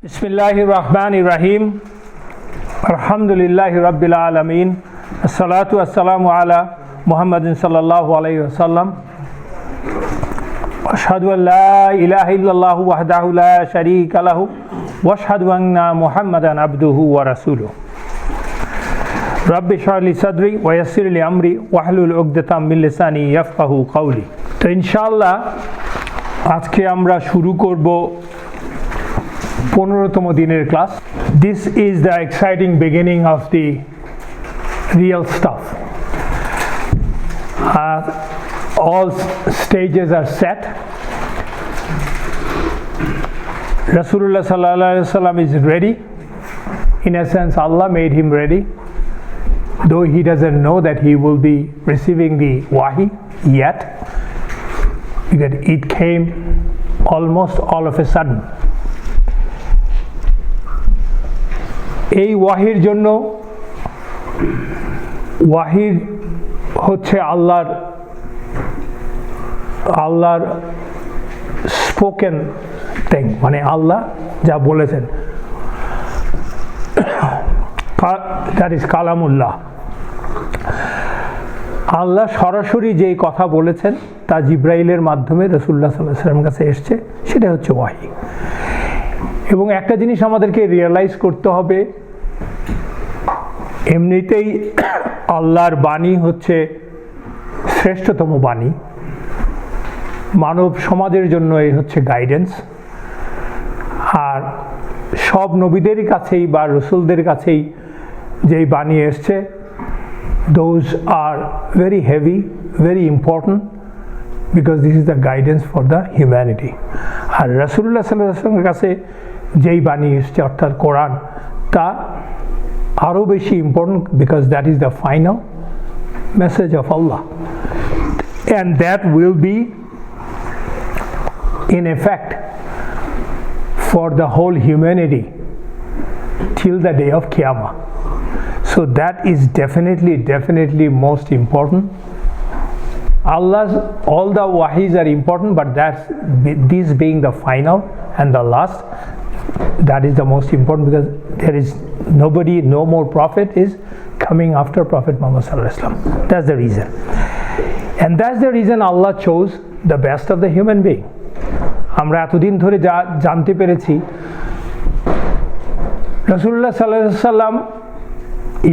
বিসমিল্লাহির রহমানির রহিম আলহামদুলিল্লাহি রাব্বিল আলামিন আসসালাতু ওয়াসসালামু আলা মুহাম্মাদিন সাল্লাল্লাহু আলাইহি ওয়াসাল্লাম আশহাদু আল্লা ইলাহা ইল্লাল্লাহু ওয়াহদাহু লা শারীকা লাহু ওয়া আশহাদু আন্না মুহাম্মাদান আবদুহু ওয়া রাসূলুহু রাব্বি ইশরাহ লি সাদরি ওয়া ইয়াসসির লি আমরি ওয়াহলুল উকদাতাম মিন লিসানি ইয়াফকাহু কাওলি। তো ইনশাআল্লাহ আজকে আমরা শুরু করব 15তম দিনের class. This is the exciting beginning of the real stuff. All stages are set. Rasulullah sallallahu alaihi wasallam is ready. In a sense, Allah made him ready, though he doesn't know that he will be receiving the wahi yet, because it came almost all of a sudden. এই ওয়াহির জন্য ওয়াহির হচ্ছে আল্লাহর spoken thing, মানে আল্লাহ যা বলেছেন, that is কালামুল্লাহ। আল্লাহ সরাসরি যেই কথা বলেছেন তা জিব্রাইলের মাধ্যমে রাসূলুল্লাহ সাল্লাল্লাহু আলাইহি ওয়াসাল্লামের কাছে এসছে, সেটা হচ্ছে ওয়াহি। এবং একটা জিনিস আমাদেরকে রিয়েলাইজ করতে হবে, এমনিতেই আল্লাহর বাণী হচ্ছে শ্রেষ্ঠতম বাণী, মানব সমাজের জন্য এই হচ্ছে গাইডেন্স। আর সব নবীদের কাছেই বা রসুলদের কাছেই যেই বাণী এসছে, those are very heavy, very important, because this is the guidance for the humanity. আর রাসূলুল্লাহ সাল্লাল্লাহু আলাইহি ওয়াসাল্লামের কাছে যেই বাণী এসছে অর্থাৎ কোরআন, তা আরও বেশি important, because that is the final message of Allah, and that will be in effect for the whole humanity till the day of Qiyamah. So that is definitely most important. Allah's all the wahis are important, but this being the final and the last, that is the most important, because there is no more prophet is coming after Prophet Muhammad sallallahu alaihi wasallam. That's the reason, and that's the reason Allah chose the best of the human being. আমরা এতদিন ধরে যা জানতে পেরেছি, রাসূলুল্লাহ সাল্লাল্লাহু আলাইহি ওয়াসাল্লাম,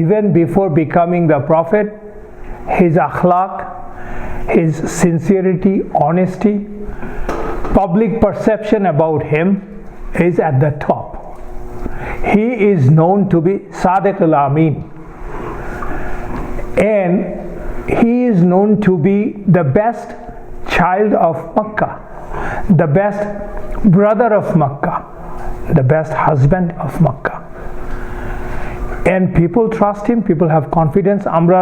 even before becoming the prophet, his akhlaq, his sincerity, honesty, public perception about him is at the top. He is known to be Sadiq al-Amin, and he is known to be the best child of Makkah, the best brother of Makkah, the best husband of Makkah, and people trust him, people have confidence. আমরা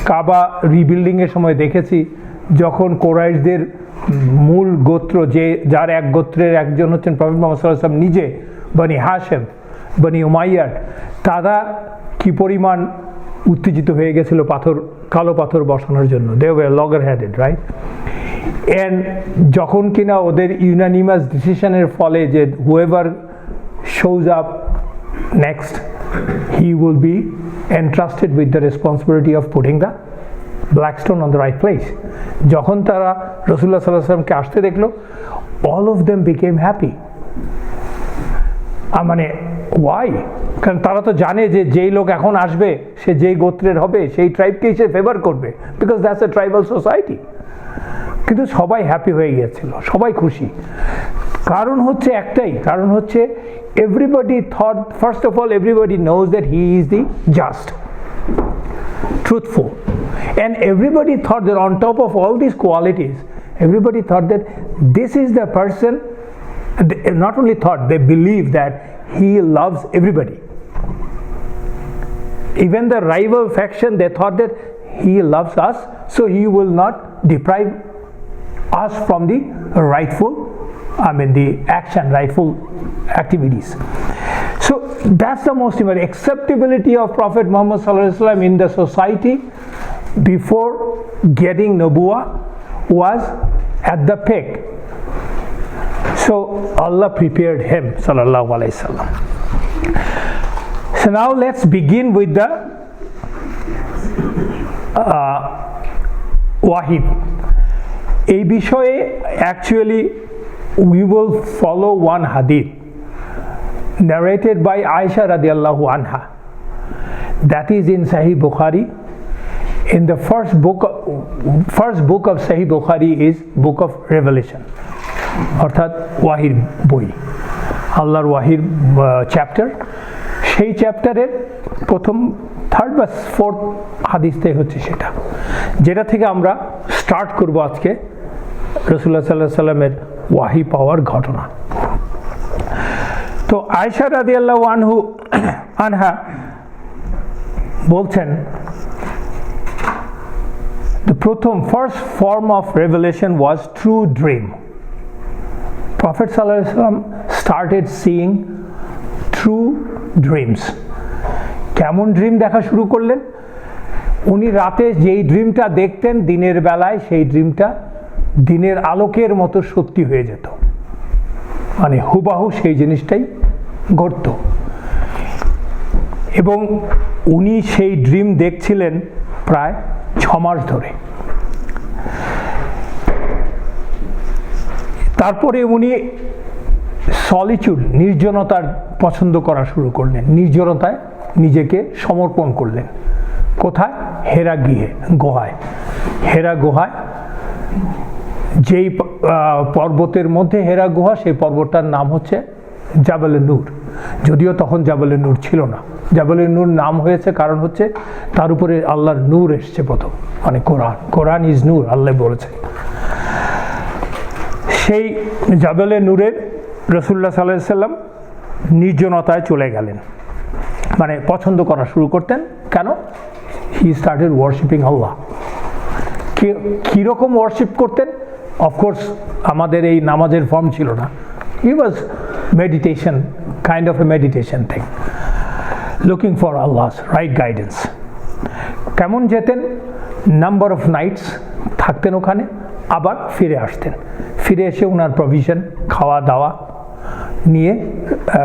কাবা rebuilding এর সময় দেখেছি, যখন কোরাইশদের মূল গোত্র, যার এক গোত্রের একজন হচ্ছেন প্রফেট মুহাম্মদ সাল্লাল্লাহু আলাইহি ওয়াসাল্লাম নিজে, বনি হাশেম, বনি উমাইয়ার, তারা কি পরিমাণ উত্তেজিত হয়ে গেছিল কালো পাথর বসানোর জন্য। They were logger headed, right? And যখন কিনা ওদের ইউনানিমাস ডিসিশনের ফলে যে whoever shows up next, he will be entrusted with the responsibility of putting the black stone on the right place. যখন তারা রাসূলুল্লাহ সাল্লাল্লাহু আলাইহি ওয়াসাল্লামকে আসতে দেখলো, all of them became happy. মানে ওয়াই? কারণ তারা তো জানে যে যেই লোক এখন আসবে সে যেই গোত্রের হবে সেই ট্রাইবকেই সে ফেভার করবে, because that's a tribal society. কিন্তু সবাই হ্যাপি হয়ে গিয়েছিল, সবাই খুশি। কারণ হচ্ছে একটাই, কারণ হচ্ছে everybody thought, first of all everybody knows that he is the just, truthful, and everybody thought that on top of all these qualities, everybody thought that this is the person, not only thought, they believe that he loves everybody. Even the rival faction, they thought that he loves us, so he will not deprive us from the rightful activities. So that's the most important. Acceptability of Prophet Muhammad sallallahu alaihi wasallam in the society before getting Nubuwah was at the peak. So So Allah prepared him, sallallahu alaihi wasallam. So now let's begin with the wahi. এই বিষয়ে actually we will follow one hadith narrated by Aisha radiallahu anha. That is in Sahih Bukhari. In the first book of Sahih Bukhari is book of Revelation. অর্থাৎ ওয়াহির বই, আল্লাহর ওয়াহির chapter. সেই চ্যাপ্টারের প্রথম third বা fourth হাদিসটাই হচ্ছে সেটা, যেটা থেকে আমরা স্টার্ট করব আজকে রাসূলুল্লাহ সাল্লাল্লাহু আলাইহি সাল্লামের ওয়াহি পাওয়ার ঘটনা। তো আয়েশা রাদিয়াল্লাহু আনহা বলছেন, the first form of revelation was true dream. Prophet sallallahu alaihi wasallam started seeing true dreams. কেমন ড্রিম দেখা শুরু করলেন? উনি রাতে যেই ড্রিমটা দেখতেন দিনের বেলায় সেই ড্রিমটা দিনের আলোকের মতো সত্যি হয়ে যেত, মানে হুবাহু সেই জিনিসটাই ঘটত। এবং উনি সেই ড্রিম দেখছিলেন প্রায় 6 মাস ধরে। তারপরে উনি সলিটিউড, নির্জনতার পছন্দ করা শুরু করলেন, নির্জনতায় নিজেকে সমর্পণ করলেন। কোথায়? হেরা গুহায়। হেরা গুহায়, যেই পর্বতের মধ্যে হেরা গুহা, সেই পর্বতটার নাম হচ্ছে জাবালে নূর। যদিও তখন জাবালে নূর ছিল না। জাবালে নূর নাম হয়েছে কারণ হচ্ছে তার উপরে আল্লাহর নূর এসছে প্রথম, মানে কোরআন ইজ নূর, আল্লাহ বলেছেন। সেই জাবালে নূরের রাসূলুল্লাহ সাল্লাল্লাহু আলাইহি সাল্লাম নির্জনতায় চলে গেলেন, মানে পছন্দ করা শুরু করতেন। কেন? হি স্টার্টেড ওয়ার্শিপিং আল্লাহ। কীরকম ওয়ার্শিপ করতেন? অফকোর্স আমাদের এই নামাজের ফর্ম ছিল না। He was meditation, kind of a meditation thing, looking for Allah's right guidance. কেমন যেতেন? নাম্বার অফ নাইটস থাকতেন ওখানে, আবার ফিরে আসতেন। ফিরে এসে ওনার প্রভিশন, খাওয়া দাওয়া নিয়ে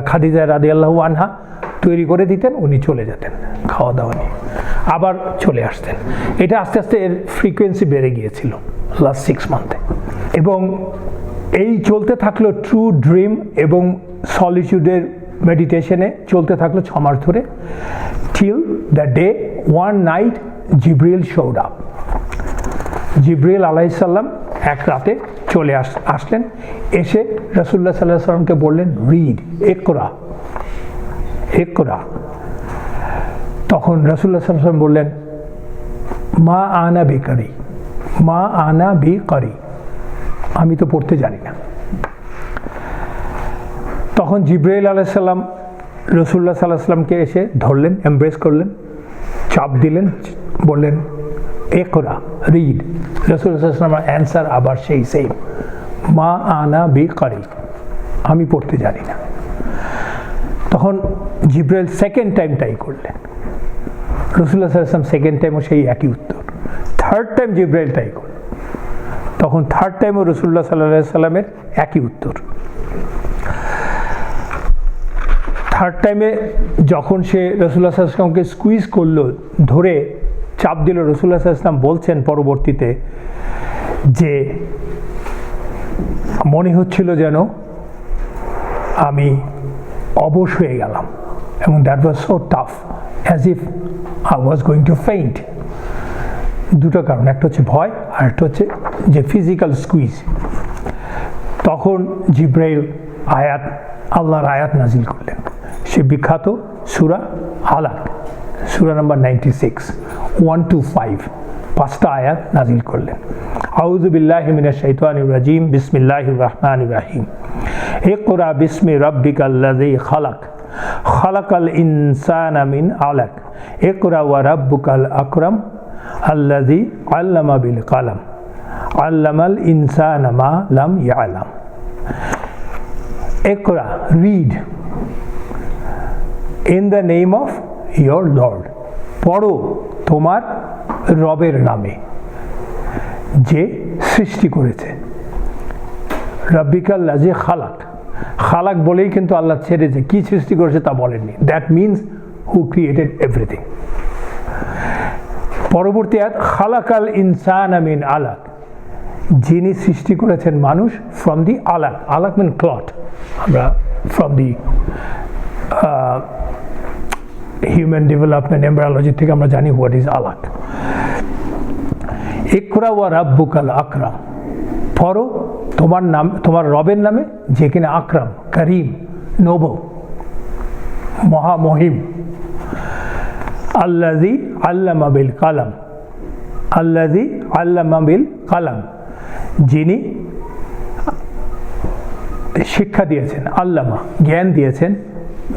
খাদিজা রাদিয়াল্লাহু আনহা তৈরি করে দিতেন, উনি চলে যেতেন খাওয়া দাওয়া নিয়ে, আবার চলে আসতেন। এটা আস্তে আস্তে এর ফ্রিকোয়েন্সি বেড়ে গিয়েছিল লাস্ট 6 মান্থে। এবং এই চলতে থাকলো ট্রু ড্রিম এবং সলিটিউডের মেডিটেশনে চলতে থাকলো 6 মাস ধরে, till the day one night Jibril showed up. জিবরিল আলাইহিস সালাম এক রাতে চলে আসলেন, এসে রাসূলুল্লাহ সাল্লাল্লাহু আলাইহি সাল্লামকে বললেন, রিড, ইকরা। তখন রাসূলুল্লাহ সাল্লাল্লাহু আলাইহি সাল্লাম বললেন, মা আনা বিকারি, আমি তো পড়তে জানি না। তখন জিবরাইল আলাইহিস সালাম রাসূলুল্লাহ সাল্লাল্লাহু আলাইহি সাল্লামকে এসে ধরলেন, এমব্রেস করলেন, চাপ দিলেন, বললেন, ইকরা, রিড। রাসূলুল্লাহ সাল্লাল্লাহু আলাইহি সাল্লামের অ্যান্সার আবার সেই সেম, মা আনা বিকারি, আমি পড়তে জানি না। তখন জিবরাইল সেকেন্ড টাইম ট্রাই করলেন, রাসূলুল্লাহ সাল্লাল্লাহু আলাইহি ওয়াসাল্লাম সেকেন্ড টাইমও সেই একই উত্তর। থার্ড টাইম জিবরাইল ট্রাই করলেন, তখন থার্ড টাইমও রাসূলুল্লাহ সাল্লাল্লাহু আলাইহি ওয়াসাল্লামের একই উত্তর। থার্ড টাইমে যখন সে রাসূলুল্লাহ সাল্লাল্লাহু আলাইহি ওয়াসাল্লামকে স্কুইজ করলো, ধরে চাপ দিল, রাসূলুল্লাহ সাল্লাল্লাহু আলাইহি ওয়াসাল্লাম বলছেন পরবর্তীতে যে মনে হচ্ছিল যেন আমি অবশ হয়ে গেলাম, এবং that was so tough, as if I was going to faint. দুটো কারণ, একটা হচ্ছে ভয়, আর একটা হচ্ছে যে ফিজিক্যাল স্কুইজ। তখন জিবরাইল আল্লাহর আয়াত নাজিল করলেন, সে বিখ্যাত সূরা আলাক, সূরা নাম্বার 96, 1 to 5, 5টা আয়াত নাজিল করলেন। আউযু বিল্লাহি মিনাশ শাইতানির রাজিম, বিসমিল্লাহির রহমানির রহিম। ইকরা বিসমি রাব্বিকাল্লাযী খালাক, খালাকাল ইনসানা মিন আলাক, ইকরা ওয়া রাব্বুকাল আকরাম, আল্লাযী আল্লামা বিল কলম, আল্লামাল ইনসানা মা লাম ইয়ালাম। ইকরা, read, in the name of your lord, পড়ো তোমার রবের নামে, যে সৃষ্টি করেছে। রাব্বিকাল লাযী খালাক, খালাক বলেই কিন্তু আল্লাহ ছেড়েছে, কি সৃষ্টি করেছে তা বলেননি। That means who created everything. পরবর্তী আয়াত খালাকাল ইনসানা মিন আলাক, যিনি সৃষ্টি করেছেন মানুষ ফ্রম দি আলাক, আলাক মিন ক্লট, আমরা from the human development embryology থেকে আমরা জানি হোয়াট ইজ আলাক। ইকরা ওয়া রাব্বুকাল আকরাম, পড়ো তোমার নাম, তোমার রবের নামে যে কিনা আকরাম, করিম, নোবেল, মহামহিম। আল্লাযী আল্লামা বিল কালাম, আল্লাযী আল্লামা বিল কালাম, যিনি শিক্ষা দিয়েছেন, আল্লামা জ্ঞান দিয়েছেন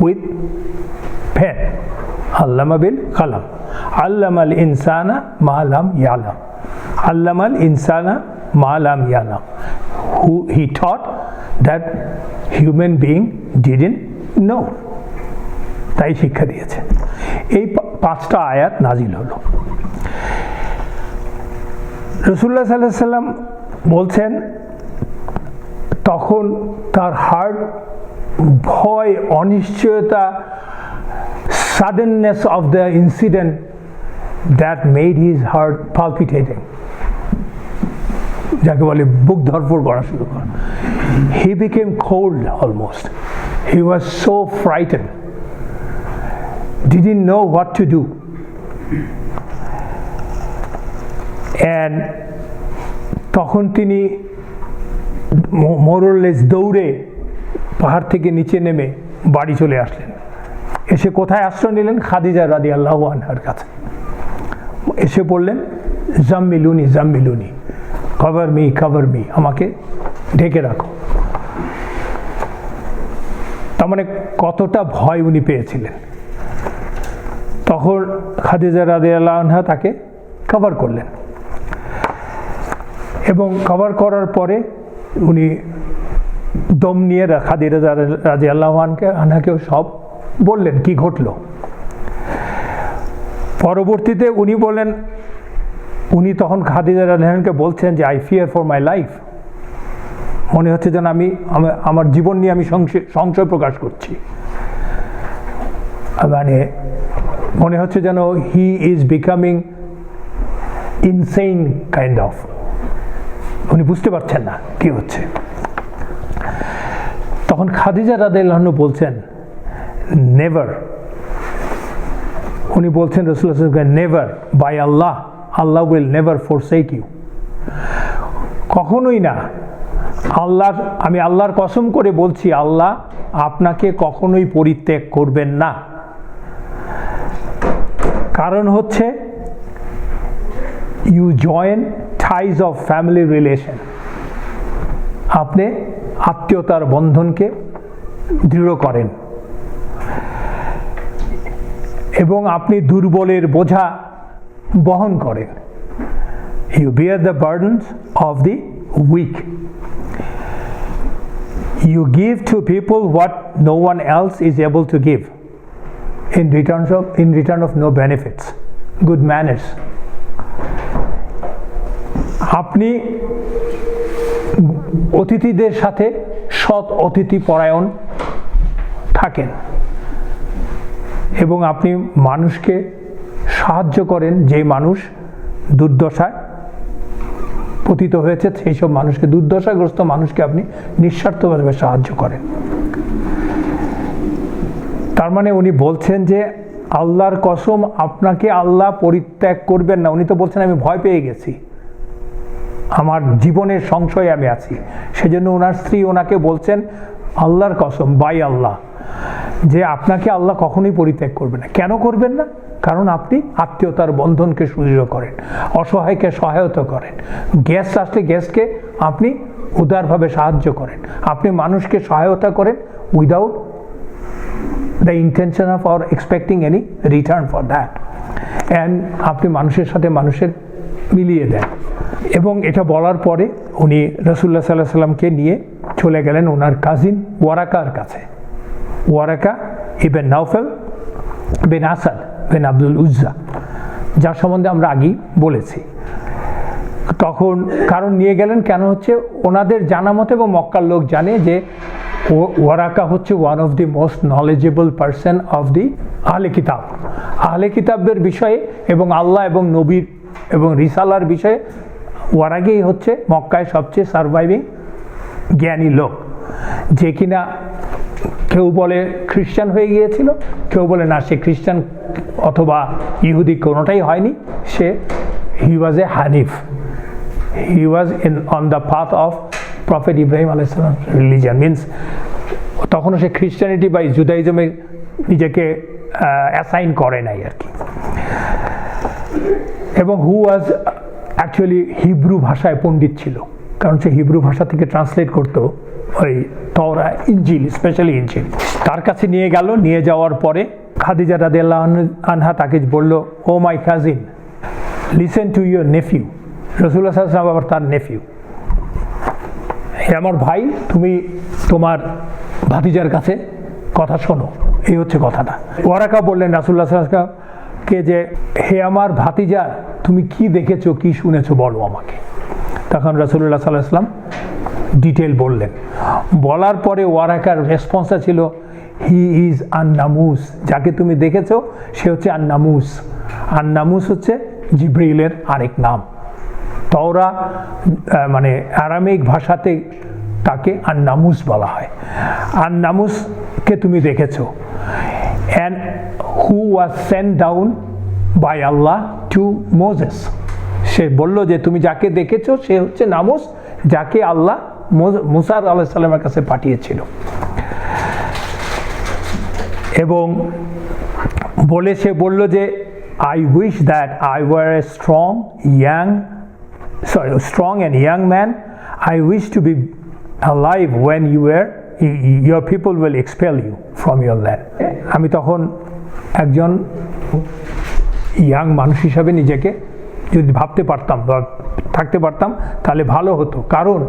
উইথ পেন, আল্লামা বিল কালাম। আল্লামাল ইনসানা মা লাম ইয়ালাম, আল্লামাল ইনসানা মা লাম ইয়ালাম, who he taught that human being didn't know, তাই শিক্ষা দিয়েছেন। এই 5টা আয়াত নাজিল হলো। রাসূলুল্লাহ সাল্লাল্লাহু আলাইহি ওয়াসাল্লাম বলছেন তখন তার হার্ট ভয়, অনিশ্চয়তা, suddenness of the incident that made his heart palpitating, যাকে বলে বুক ধড়ফড় করা শুরু করে। He became cold almost. He was so frightened. Didn't know what to do. And তখন তিনি মোরলেস দৌড়ে পাহাড় থেকে নিচে নেমে বাড়ি চলে আসলেন। এসে কোথায় আশ্রয় নিলেন? খাদিজা রাদিয়াল্লাহু আনহার কাছে। এসে বললেন জাম্মিলুনি জাম্মিলুনি, কভার মি, আমাকে ঢেকে রাখো। তার মানে কতটা ভয় উনি পেয়েছিলেন। তখন খাদিজা রাদিয়াল্লাহু আনহা তাকে কভার করলেন, এবং কভার করার পরে উনি দম নিয়ে খাদিজা রাদিয়াল্লাহু আনহাকেও সব বললেন কি ঘটলো। পরবর্তীতে উনি বলেন, উনি তখন খাদিজা রাদিয়াল্লাহু আনহাকে বলছেন যে I fear for my life, মনে হচ্ছে যেন আমি আমার জীবন নিয়ে আমি সংশয় প্রকাশ করছি, মানে মনে হচ্ছে যেন he is becoming insane kind of, উনি বুঝতে পারছেন না কি হচ্ছে। তখন খাদিজা রাদিয়াল্লাহু আনহা বলছেন নেভার, উনি বলছেন রাসূলুল্লাহ সাল্লাল্লাহু আলাইহি ওয়াসাল্লাম never, by Allah, Allah will never forsake you, কখনোই না। আল্লাহ, আমি আল্লাহর কসম করে বলছি, আল্লাহ আপনাকে কখনোই পরিত্যাগ করবেন না। কারণ হচ্ছে you join ties of family relation, আপনি আত্মীয়তার বন্ধনকে দৃঢ় করেন, এবং আপনি দুর্বলের বোঝা বহন করেন। You bear the burdens of the weak, you give to people what no one else is able to give in return of no benefits, good manners. আপনি অতিথিদের সাথে সৎ অতিথি পরায়ণ থাকেন, এবং আপনি মানুষকে সাহায্য করেন, যে মানুষ দুর্দশায় পতিত হয়েছে সেই সব মানুষকে, দুর্দশাগ্রস্ত মানুষকে আপনি নিঃস্বার্থভাবে সাহায্য করেন। তার মানে উনি বলছেন যে আল্লাহর কসম, আপনাকে আল্লাহ পরিত্যাগ করবেন না। উনি তো বলছেন আমি ভয় পেয়ে গেছি, আমার জীবনের সংশয়ে আমি আছি। সেজন্য ওনার স্ত্রী ওনাকে বলছেন আল্লাহর কসম, বাই আল্লাহ, যে আপনাকে আল্লাহ কখনোই পরিত্যাগ করবেন না। কেন করবেন না? কারণ আপনি আত্মীয়তার বন্ধনকে সুদৃঢ় করেন, অসহায়কে সহায়তা করেন, গেস্ট আসলে গেস্টকে আপনি উদারভাবে সাহায্য করেন, আপনি মানুষকে সহায়তা করেন without the intention of or expecting any return for that, and আপনি মানুষের সাথে মানুষের মিলিয়ে দেন। এবং এটা বলার পরে উনি রাসূলুল্লাহ সাল্লাল্লাহু আলাইহি ওয়াসাল্লামকে নিয়ে চলে গেলেন ওনার কাজিন ওয়ারাকার কাছে। ওয়ারাকা ইবন নাওফেল বিন আসাদ বিন আব্দুল উজ্জা, যার সম্বন্ধে আমরা আগেই বলেছি। তখন কারণ নিয়ে গেলেন কেন হচ্ছে ওনাদের জানা মতে এবং মক্কার লোক জানে যে ওয়ারাকা হচ্ছে one of the most knowledgeable person of the আহলে কিতাব। আহলে কিতাবের বিষয়ে এবং আল্লাহ এবং নবীর এবং রিসালার বিষয়ে ওয়ারাকাই হচ্ছে মক্কায় সবচেয়ে সার্ভাইভিং জ্ঞানী লোক, যে কিনা কেউ বলে খ্রিস্টান হয়ে গিয়েছিল, কেউ বলে না সে খ্রিস্টান অথবা ইহুদি কোনোটাই হয়নি, সে হি ওয়াজ এ হানিফ, he was on the path of prophet Ibrahim আলাইহিস সালাম রিলিজিয়ন, মিনস তখনও সে খ্রিস্টানিটি বা জুদাইজমে নিজেকে অ্যাসাইন করে নাই আর কি। এবং হু ওয়াজ অ্যাকচুয়ালি হিব্রু ভাষায় পণ্ডিত ছিল, কারণ সে হিব্রু ভাষা থেকে ট্রান্সলেট করতো ওই তওরা, ইনজিল, স্পেশালি ইনজিল। তার কাছে নিয়ে গেল, নিয়ে যাওয়ার পরে খাদিজা রাদিয়াল্লাহু আনহা তাকে বলল, oh my cousin, listen to your nephew. রাসূলুল্লাহ সাল্লাল্লাহু আলাইহি ওয়াসাল্লাম আবার তার নেফিউ, হে আমার ভাই, তুমি তোমার ভাতিজার কাছে কথা শোনো, এই হচ্ছে কথাটা। ওয়ারাকা বললেন রাসূলুল্লাহ সাল্লাল্লাহু আলাইহি ওয়াসাল্লামকে যে, হে আমার ভাতিজা, তুমি কি দেখেছো, কি শুনেছো, বলো আমাকে। তখন রাসূলুল্লাহ সাল্লাল্লাহু আলাইহি ওয়াসাল্লাম ডিটেল বললেন। বলার পরে ওয়ারাকার রেসপন্সটা ছিল, হি ইজ আন-নামুস, যাকে তুমি দেখেছো সে হচ্ছে আন-নামুস। আন-নামুস হচ্ছে জিব্রাইলের আরেক নাম। তওরা মানে আরামিক ভাষাতে তাকে আন-নামুস বলা হয়। আন-নামুসকে তুমি দেখেছো, and who was sent down by Allah to Moses. সে বলল যে তুমি যাকে দেখেছো সে হচ্ছে নামুস, যাকে আল্লাহ মুসা আলাইহিস সালামের কাছে পাঠিয়েছিল। এবং বলে সে বলল যে, I wish that I were a strong and young man. I wish to be alive when your people will expel you from your land. আমি তখন একজন ইয়াং মানুষ হিসাবে নিজেকে যদি ভাবতে পারতাম বা থাকতে পারতাম তাহলে ভালো হতো, কারণ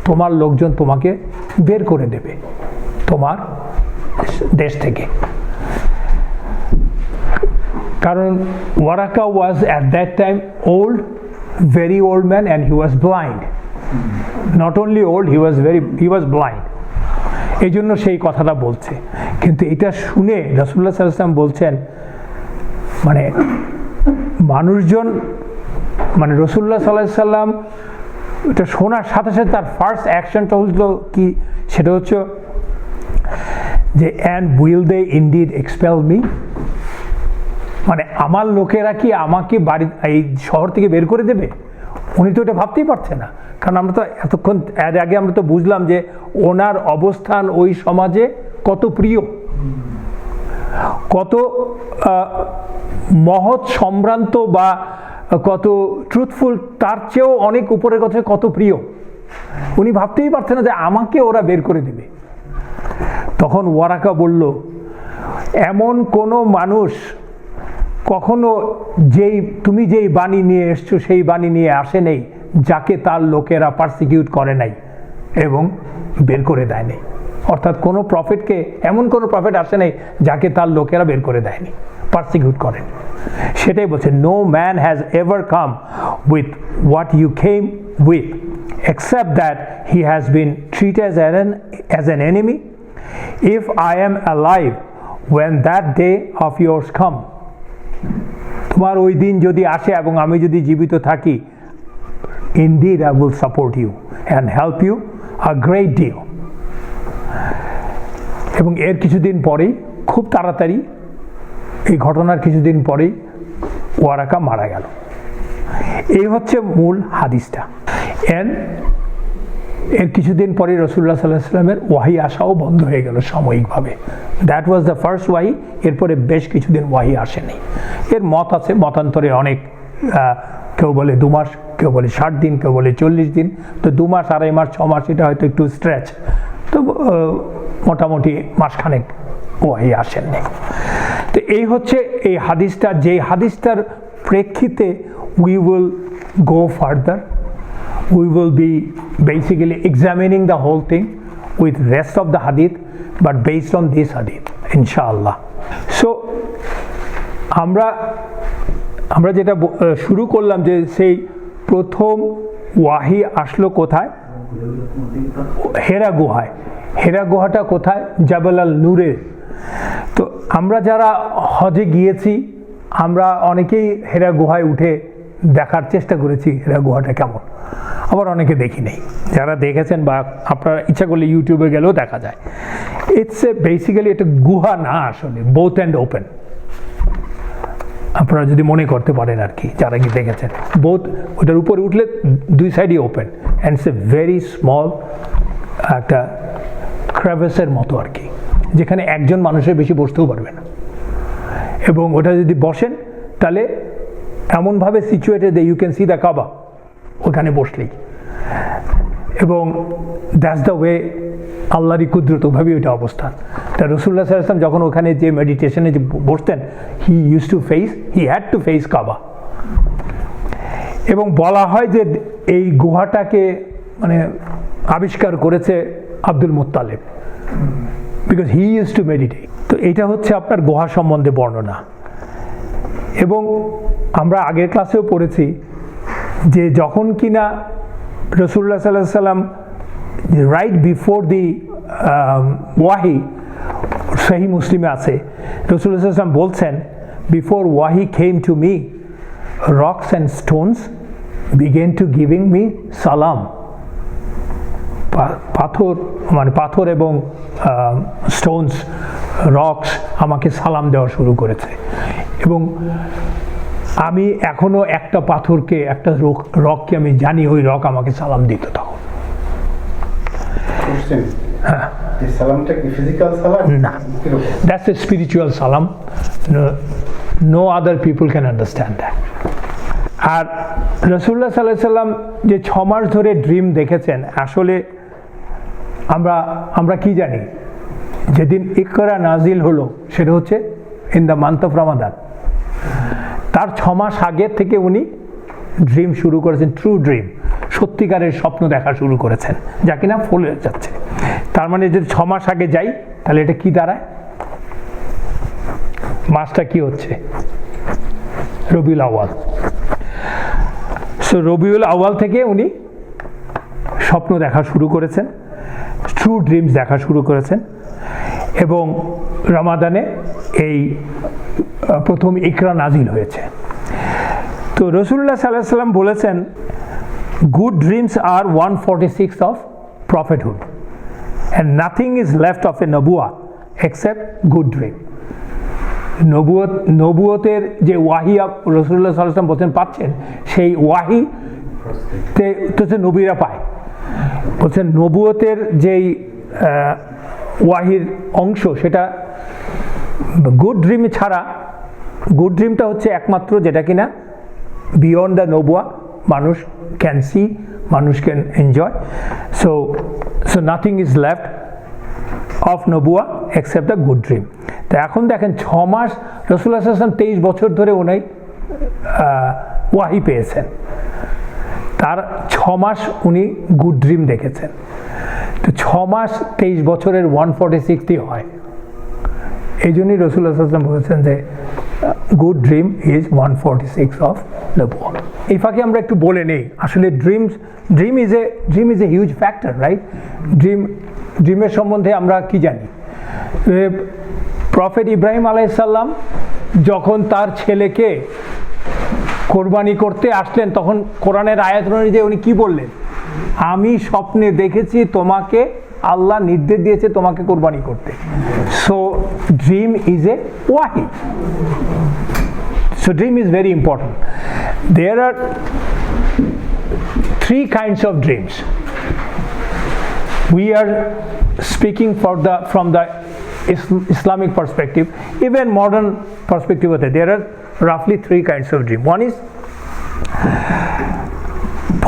তোমার লোকজন তোমাকে বের করে দেবে তোমার দেশ থেকে। কারণ Waraqah was at that time old, very old man, and he was blind. Not only old, he was blind. এই জন্য সেই কথাটা বলছে। কিন্তু এটা শুনে রাসূলুল্লাহ সাল্লাল্লাহু আলাইহি ওয়াসাল্লাম বলছেন, মানে মানুষজন, মানে রাসূলুল্লাহ সাল্লাল্লাহু আলাইহি ওয়াসাল্লাম এটা শোনার সাথে সাথে তার ফার্স্ট অ্যাকশনটা হলো কি, সেটা হচ্ছে যে, and will they indeed expel me? মানে আমার লোকেরা কি আমাকে বাড়ি এই শহর থেকে বের করে দেবে? উনি তো এটা ভাবতেই পারছে না, কারণ আমরা তো এতক্ষণ এর আগে আমরা তো বুঝলাম যে ওনার অবস্থান ওই সমাজে কত প্রিয়, কত মহৎ সম্ভ্রান্ত বা কত ট্রুথফুল, তার চেয়েও অনেক উপরের কথা, কত প্রিয়। উনি ভাবতেই পারছেন না যে আমাকে ওরা বের করে দেবে। তখন ওয়ারাকা বলল, এমন কোনো মানুষ কখনো তুমি যেই বাণী নিয়ে এসছো সেই বাণী নিয়ে আসে নেই যাকে তার লোকেরা পারসিকিউট করে নাই এবং বের করে দেয় নাই। অর্থাৎ কোনো প্রফেটকে, এমন কোনো প্রফেট আসে নাই যাকে তার লোকেরা বের করে দেয়নি, পারসিকিউট করেন। সেটাই বলছে, no man has ever come with what you came with except that he has been treated as an enemy. If I am alive when that day of yours come, তোমার ওই দিন যদি আসে এবং আমি যদি জীবিত থাকি, indeed I will support you and help you a great deal. এবং এর কিছুদিন পরেই, খুব তাড়াতাড়ি, এই ঘটনার কিছুদিন পরেই ওয়ারাকা মারা গেল। এই হচ্ছে মূল হাদিসটা। এর কিছুদিন পরে রাসূলুল্লাহ সাল্লাল্লাহু আলাইহি ওয়াসাল্লামের ওয়াহি আসাও বন্ধ হয়ে গেল সাময়িকভাবে। দ্যাট ওয়াজ দ্য ফার্স্ট ওয়াহি। এরপরে বেশ কিছুদিন ওয়াহি আসেনি। এর মত আছে, মতান্তরে অনেক, কেউ বলে 2 মাস, কেউ বলে 60 দিন, কেউ বলে 40 দিন। তো 2 মাস, 2.5 মাস, 6 মাস এটা হয়তো একটু স্ট্রেচ, তো মোটামুটি মাসখানেক ওয়াহি আসেননি। তো এই হচ্ছে এই হাদিসটা, যেই হাদিসটার প্রেক্ষিতে we will go further. We will be basically examining the whole thing with rest of the hadith, but based on this hadith, inshallah. So আমরা যেটা শুরু করলাম যে সেই প্রথম ওয়াহি আসলো কোথায়? হেরা গুহায়। হেরা গুহাটা কোথায়? জাবাল আল নূরে। তো আমরা যারা হজে গিয়েছি আমরা অনেকেই হেরা গুহায় উঠে দেখার চেষ্টা করেছি হেরা গুহাটা কেমন, আবার অনেকে দেখি নেই। যারা দেখেছেন বা আপনারা ইচ্ছা করলে ইউটিউবে গেলেও দেখা যায়। ইটস এ বেসিক্যালি এটা গুহা না, আসলে বোথ অ্যান্ড ওপেন। আপনারা যদি মনে করতে পারেন আর কি, যারা কি দেখেছেন, বোথ ওটার উপরে উঠলে দুই সাইডই open and it's a very small একটা ক্রেভিসের মতো আর কি, যেখানে একজন মানুষের বেশি বসতেও পারবে না। এবং ওটা যদি বসেন তাহলে এমনভাবে situated that you can see the Kaaba ওখানে বসলেই। এবং দ্যাটস দ্য ওয়ে, আল্লাহরই কুদরত, ওভাবেই ওইটা অবস্থান। তা রাসূলুল্লাহ সাল্লাল্লাহু আলাইহি ওয়াসাল্লাম যখন ওখানে যে মেডিটেশনে যে বসতেন, হি হ্যাড টু ফেস কাবা। এবং বলা হয় যে এই গুহাটাকে মানে আবিষ্কার করেছে Abdul Muttalib, because he used to meditate. তো এটা হচ্ছে আপনার গুহা সম্বন্ধে বর্ণনা। এবং আমরা আগের ক্লাসেও পড়েছি যে যখন কিনা রাসূলুল্লাহ সাল্লাল্লাহু আলাইহি ওয়াসাল্লাম রাইট বিফোর দি ওয়াহি, সহিহ মুসলিমে আছে, রাসূলুল্লাহ সাল্লাল্লাহু আলাইহি ওয়াসাল্লাম বলছেন, বিফোর ওয়াহি came to me rocks and stones began to giving me সালাম। পাথর এবং স্টোনস, রক্স আমাকে সালাম দেওয়া শুরু করেছে। এবং আমি এখনো একটা পাথরকে, একটা রককে আমি জানি, ওই রক আমাকে সালাম দিত তখন। হ্যাঁ, সালামটা কি ফিজিক্যাল সালাম? না, দ্যাটস এ স্পিরিচুয়াল সালাম। No other people can understand that. আর রাসূলুল্লাহ সাল্লাল্লাহু আলাইহি ওয়াসাল্লাম যে 6 মাস ধরে ড্রিম দেখেছেন, আসলে আমরা কি জানি, যেদিন ইকরা নাজিল হলো সেটা হচ্ছে ইন দ্য মান্থ অফ রমাদান। তার 6 মাস আগের থেকে উনি ড্রিম শুরু করেছেন, ট্রু ড্রিম, সত্যিকারের স্বপ্ন দেখা শুরু করেছেন, যা কিনা ফলে যাচ্ছে। তার মানে যদি 6 মাস আগে যাই তাহলে এটা কি দাঁড়ায়? মাসটা কি হচ্ছে? রবিউল আউয়াল। সো রবিউল আউয়াল থেকে উনি স্বপ্ন দেখা শুরু করেছেন, ট্রু ড্রিমস দেখা শুরু করেছেন। এবং রমাদানে এই প্রথম ইকরা নাজিল হয়েছে। তো রাসূলুল্লাহ সাল্লাল্লাহু আলাইহি ওয়াসাল্লাম বলেছেন, good dreams are 1/46 of prophethood and nothing is left of a নবুয়া এক্সেপ্ট গুড ড্রিম। নবুয়তের যে ওয়াহি রাসূলুল্লাহ সাল্লাল্লাহু আলাইহি ওয়াসাল্লাম বলছেন পাচ্ছেন, সেই ওয়াহি তো নবীরা পায়। বলছেন নবুয়তের যেই ওয়াহির অংশ, সেটা গুড ড্রিম ছাড়া, গুড ড্রিমটা হচ্ছে একমাত্র যেটা কিনা বিয়ন্ড দ্য নবুয়া, মানুষ ক্যান সি, মানুষ can enjoy. So nothing is left of নবুয়া এক্সেপ্ট দ্য গুড ড্রিম। তো এখন দেখেন 6 মাস রাসূলুল্লাহ সাল্লাল্লাহু আলাইহি ওয়াসাল্লাম 23 বছর ধরে উনি ওয়াহি পেয়েছেন। তার 6 মাস উনি গুড ড্রিম দেখেছেন। তো 6 মাস 23 বছরের 1/46 হয়। এই জন্যই রাসূলুল্লাহ সাল্লাল্লাহু আলাইহি ওয়াসাল্লাম বলেছেন যে গুড ড্রিম ইজ 1/46 অফ নবুয়া। এই ফাঁকে আমরা একটু বলে নেই, আসলে dream is a huge factor, right? ড্রিমের সম্বন্ধে আমরা কি জানি? প্রফেট ইব্রাহিম আলাইহিস সালাম যখন তার ছেলেকে কোরবানি করতে আসলেন, তখন কোরআনের আয়াত অনুযায়ী উনি কি বললেন? আমি স্বপ্নে দেখেছি তোমাকে আল্লাহ নির্দেশ দিয়েছে তোমাকে কোরবানি করতে। সো ড্রিম ইজ এ ওয়াহি। So dream is very important. There are 3 kinds of dreams. We are speaking from the Islamic perspective, even modern perspective. There are roughly 3 kinds of dream. One is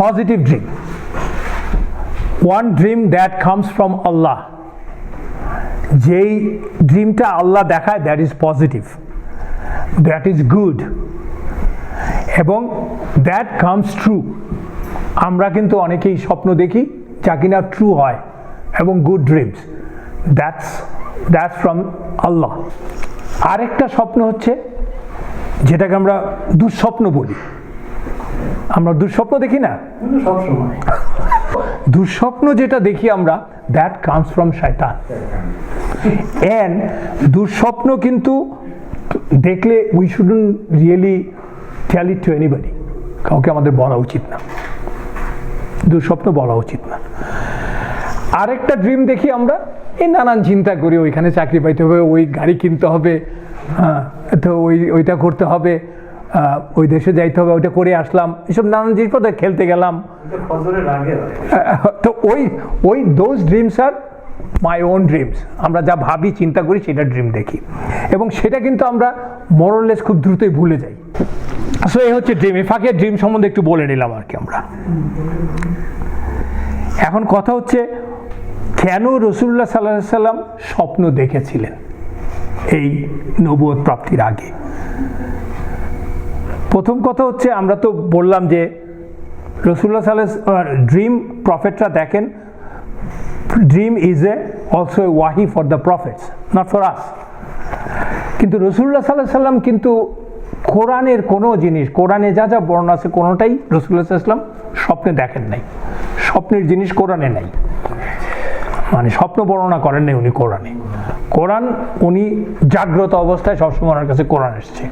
positive dream. One dream that comes from Allah. যেই ড্রিমটা আল্লাহ দেখায়, that is positive, that is good, এবং that comes true. আমরা কিন্তু অনেকেই স্বপ্ন দেখি যা কিনা ট্রু হয় এবং good dreams, that's from Allah. আরেকটা স্বপ্ন হচ্ছে যেটাকে আমরা দুঃস্বপ্ন বলি, আমরা দুঃস্বপ্ন দেখি না সবসময়। দুঃস্বপ্ন যেটা দেখি আমরা, দ্যাট কামস ফ্রম শয়তান। অ্যান্ড দুঃস্বপ্ন কিন্তু দেখলে we shouldn't really tell it to anybody, কাউকে আমাদের বলা উচিত না, দুঃস্বপ্ন বলা উচিত না। আরেকটা ড্রিম দেখি আমরা, এই নানান চিন্তা করি, ওইখানে চাকরি পাইতে হবে, ওই গাড়ি কিনতে হবে, হ্যাঁ, তো ওইটা করতে হবে, ওই দেশে যাইতে হবে, ওইটা করে আসলাম, এসব নানান জিনিসপত্র, খেলতে গেলাম। তো ওই those dreams are my own dreams. আমরা যা ভাবি চিন্তা করি সেটা ড্রিম দেখি, এবং সেটা কিন্তু আমরা মোরলেস খুব দ্রুতই ভুলে যাই। সো এই হচ্ছে ড্রিম। এই ফাঁকে ড্রিম সম্বন্ধে একটু বলে নিলাম আর কি আমরা। এখন কথা হচ্ছে, কেন রাসূলুল্লাহ সাল্লাল্লাহু আলাইহি সাল্লাম স্বপ্ন দেখেছিলেন এই নবুয়ত প্রাপ্তির আগে? প্রথম কথা হচ্ছে, আমরা তো বললাম যে রাসূলুল্লাহ সাল্লাল্লাহু আলাইহি ওয়াসাল্লাম ড্রিম প্রফেটরা দেখেন। ড্রিম ইজ অলসো এ ওয়াহি for the prophets, not for us. কিন্তু রাসূলুল্লাহ সাল্লাল্লাহু আলাইহি সাল্লাম কিন্তু কোরআনের কোনো জিনিস, কোরআনে যা যা বর্ণনা আছে কোনোটাই রাসূলুল্লাহ সাল্লাল্লাহু আলাইহি ওয়াসাল্লাম স্বপ্নে দেখেন নাই। স্বপ্নের জিনিস কোরআনে নাই, মানে স্বপ্ন বর্ণনা করেন নাই উনি কোরআনে। কোরআন উনি জাগ্রত অবস্থায় সবসময় ওনার কাছে কোরআন এসছে,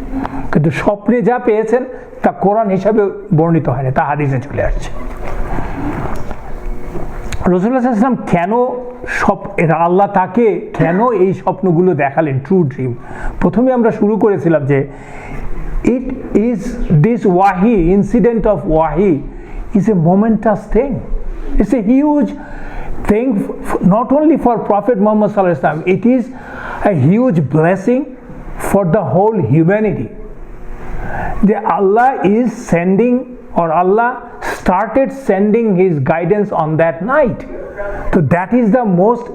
কিন্তু স্বপ্নে যা পেয়েছেন তা কোরআন হিসাবে বর্ণিত হয়নি, তা হাদিসে চলে আসছে। রাসূলুল্লাহ সাল্লাল্লাহু আলাইহি ওয়াসাল্লাম কেন আল্লাহ তাকে কেন এই স্বপ্নগুলো দেখালেন, ট্রু ড্রিম? প্রথমে আমরা শুরু করেছিলাম যে ইট ইজ দিস ওয়াহি, ইনসিডেন্ট অফ ওয়াহি is a momentous thing. It's a huge thing, not only for Prophet Muhammad sallallahu alaihi wasallam, it is a huge blessing for the whole humanity. That Allah is sending, or Allah started sending His guidance on that night. So that is the most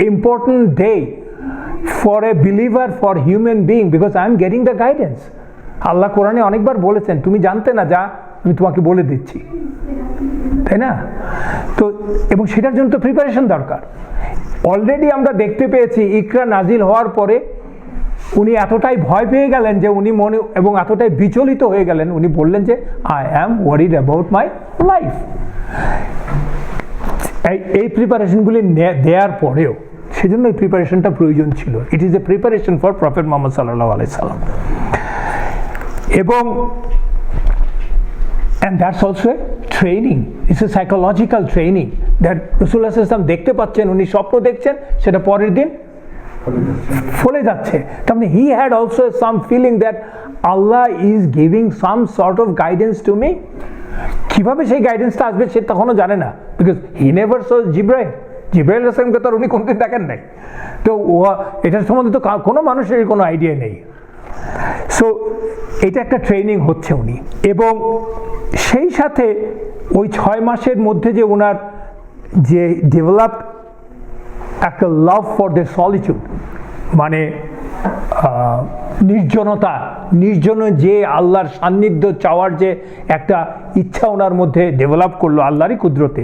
important day for a believer, for human being, because I am getting the guidance. Allah কোরআনে অনেকবার বলেছেন, তুমি জানতে না যা আমি তোমাকে বলে দিচ্ছি, তাই না? তো এবং সেটার জন্য তো প্রিপারেশন দরকার। অলরেডি আমরা দেখতে পেয়েছি ইকরা নাজিল হওয়ার পরে উনি এতটাই ভয় পেয়ে গেলেন যে উনি মনে, এবং এতটাই বিচলিত হয়ে গেলেন, উনি বললেন যে I am worried about my life. এই প্রিপারেশনগুলি দেওয়ার পরেও সেজন্য এই প্রিপারেশনটা প্রয়োজন ছিল। It is a preparation for prophet Muhammad সাল্লাল্লাহু আলাইহি সাল্লাম। এবং and that's also a training, it's a psychological training that রাসূলুল্লাহ সাল্লাল্লাহু আলাইহি ওয়াসাল্লাম দেখতে পাচ্ছেন, উনি স্বপ্ন দেখছেন, সেটা পরের দিন ফলে যাচ্ছে। তার মানে he had also some feeling that Allah is giving some sort of guidance to me. কিভাবে সেই গাইডেন্সটা আসবে সে তখনও জানে না, because he never saw জিবরাইল আলাইহিস সালামকে তো উনি কোনদিন দেখেন নাই। তো এটার সম্বন্ধে তো কোনো মানুষের কোনো আইডিয়া নেই। সো এটা একটা ট্রেনিং হচ্ছে উনি, এবং সেই সাথে ওই 6 মাসের মধ্যে যে ওনার যে ডেভেলপ একটা লাভ ফর দ্য সলিটিউড, মানে নির্জনে যে আল্লাহর সান্নিধ্য চাওয়ার যে একটা ইচ্ছা ওনার মধ্যে ডেভেলপ করলো আল্লাহরই কুদরতে,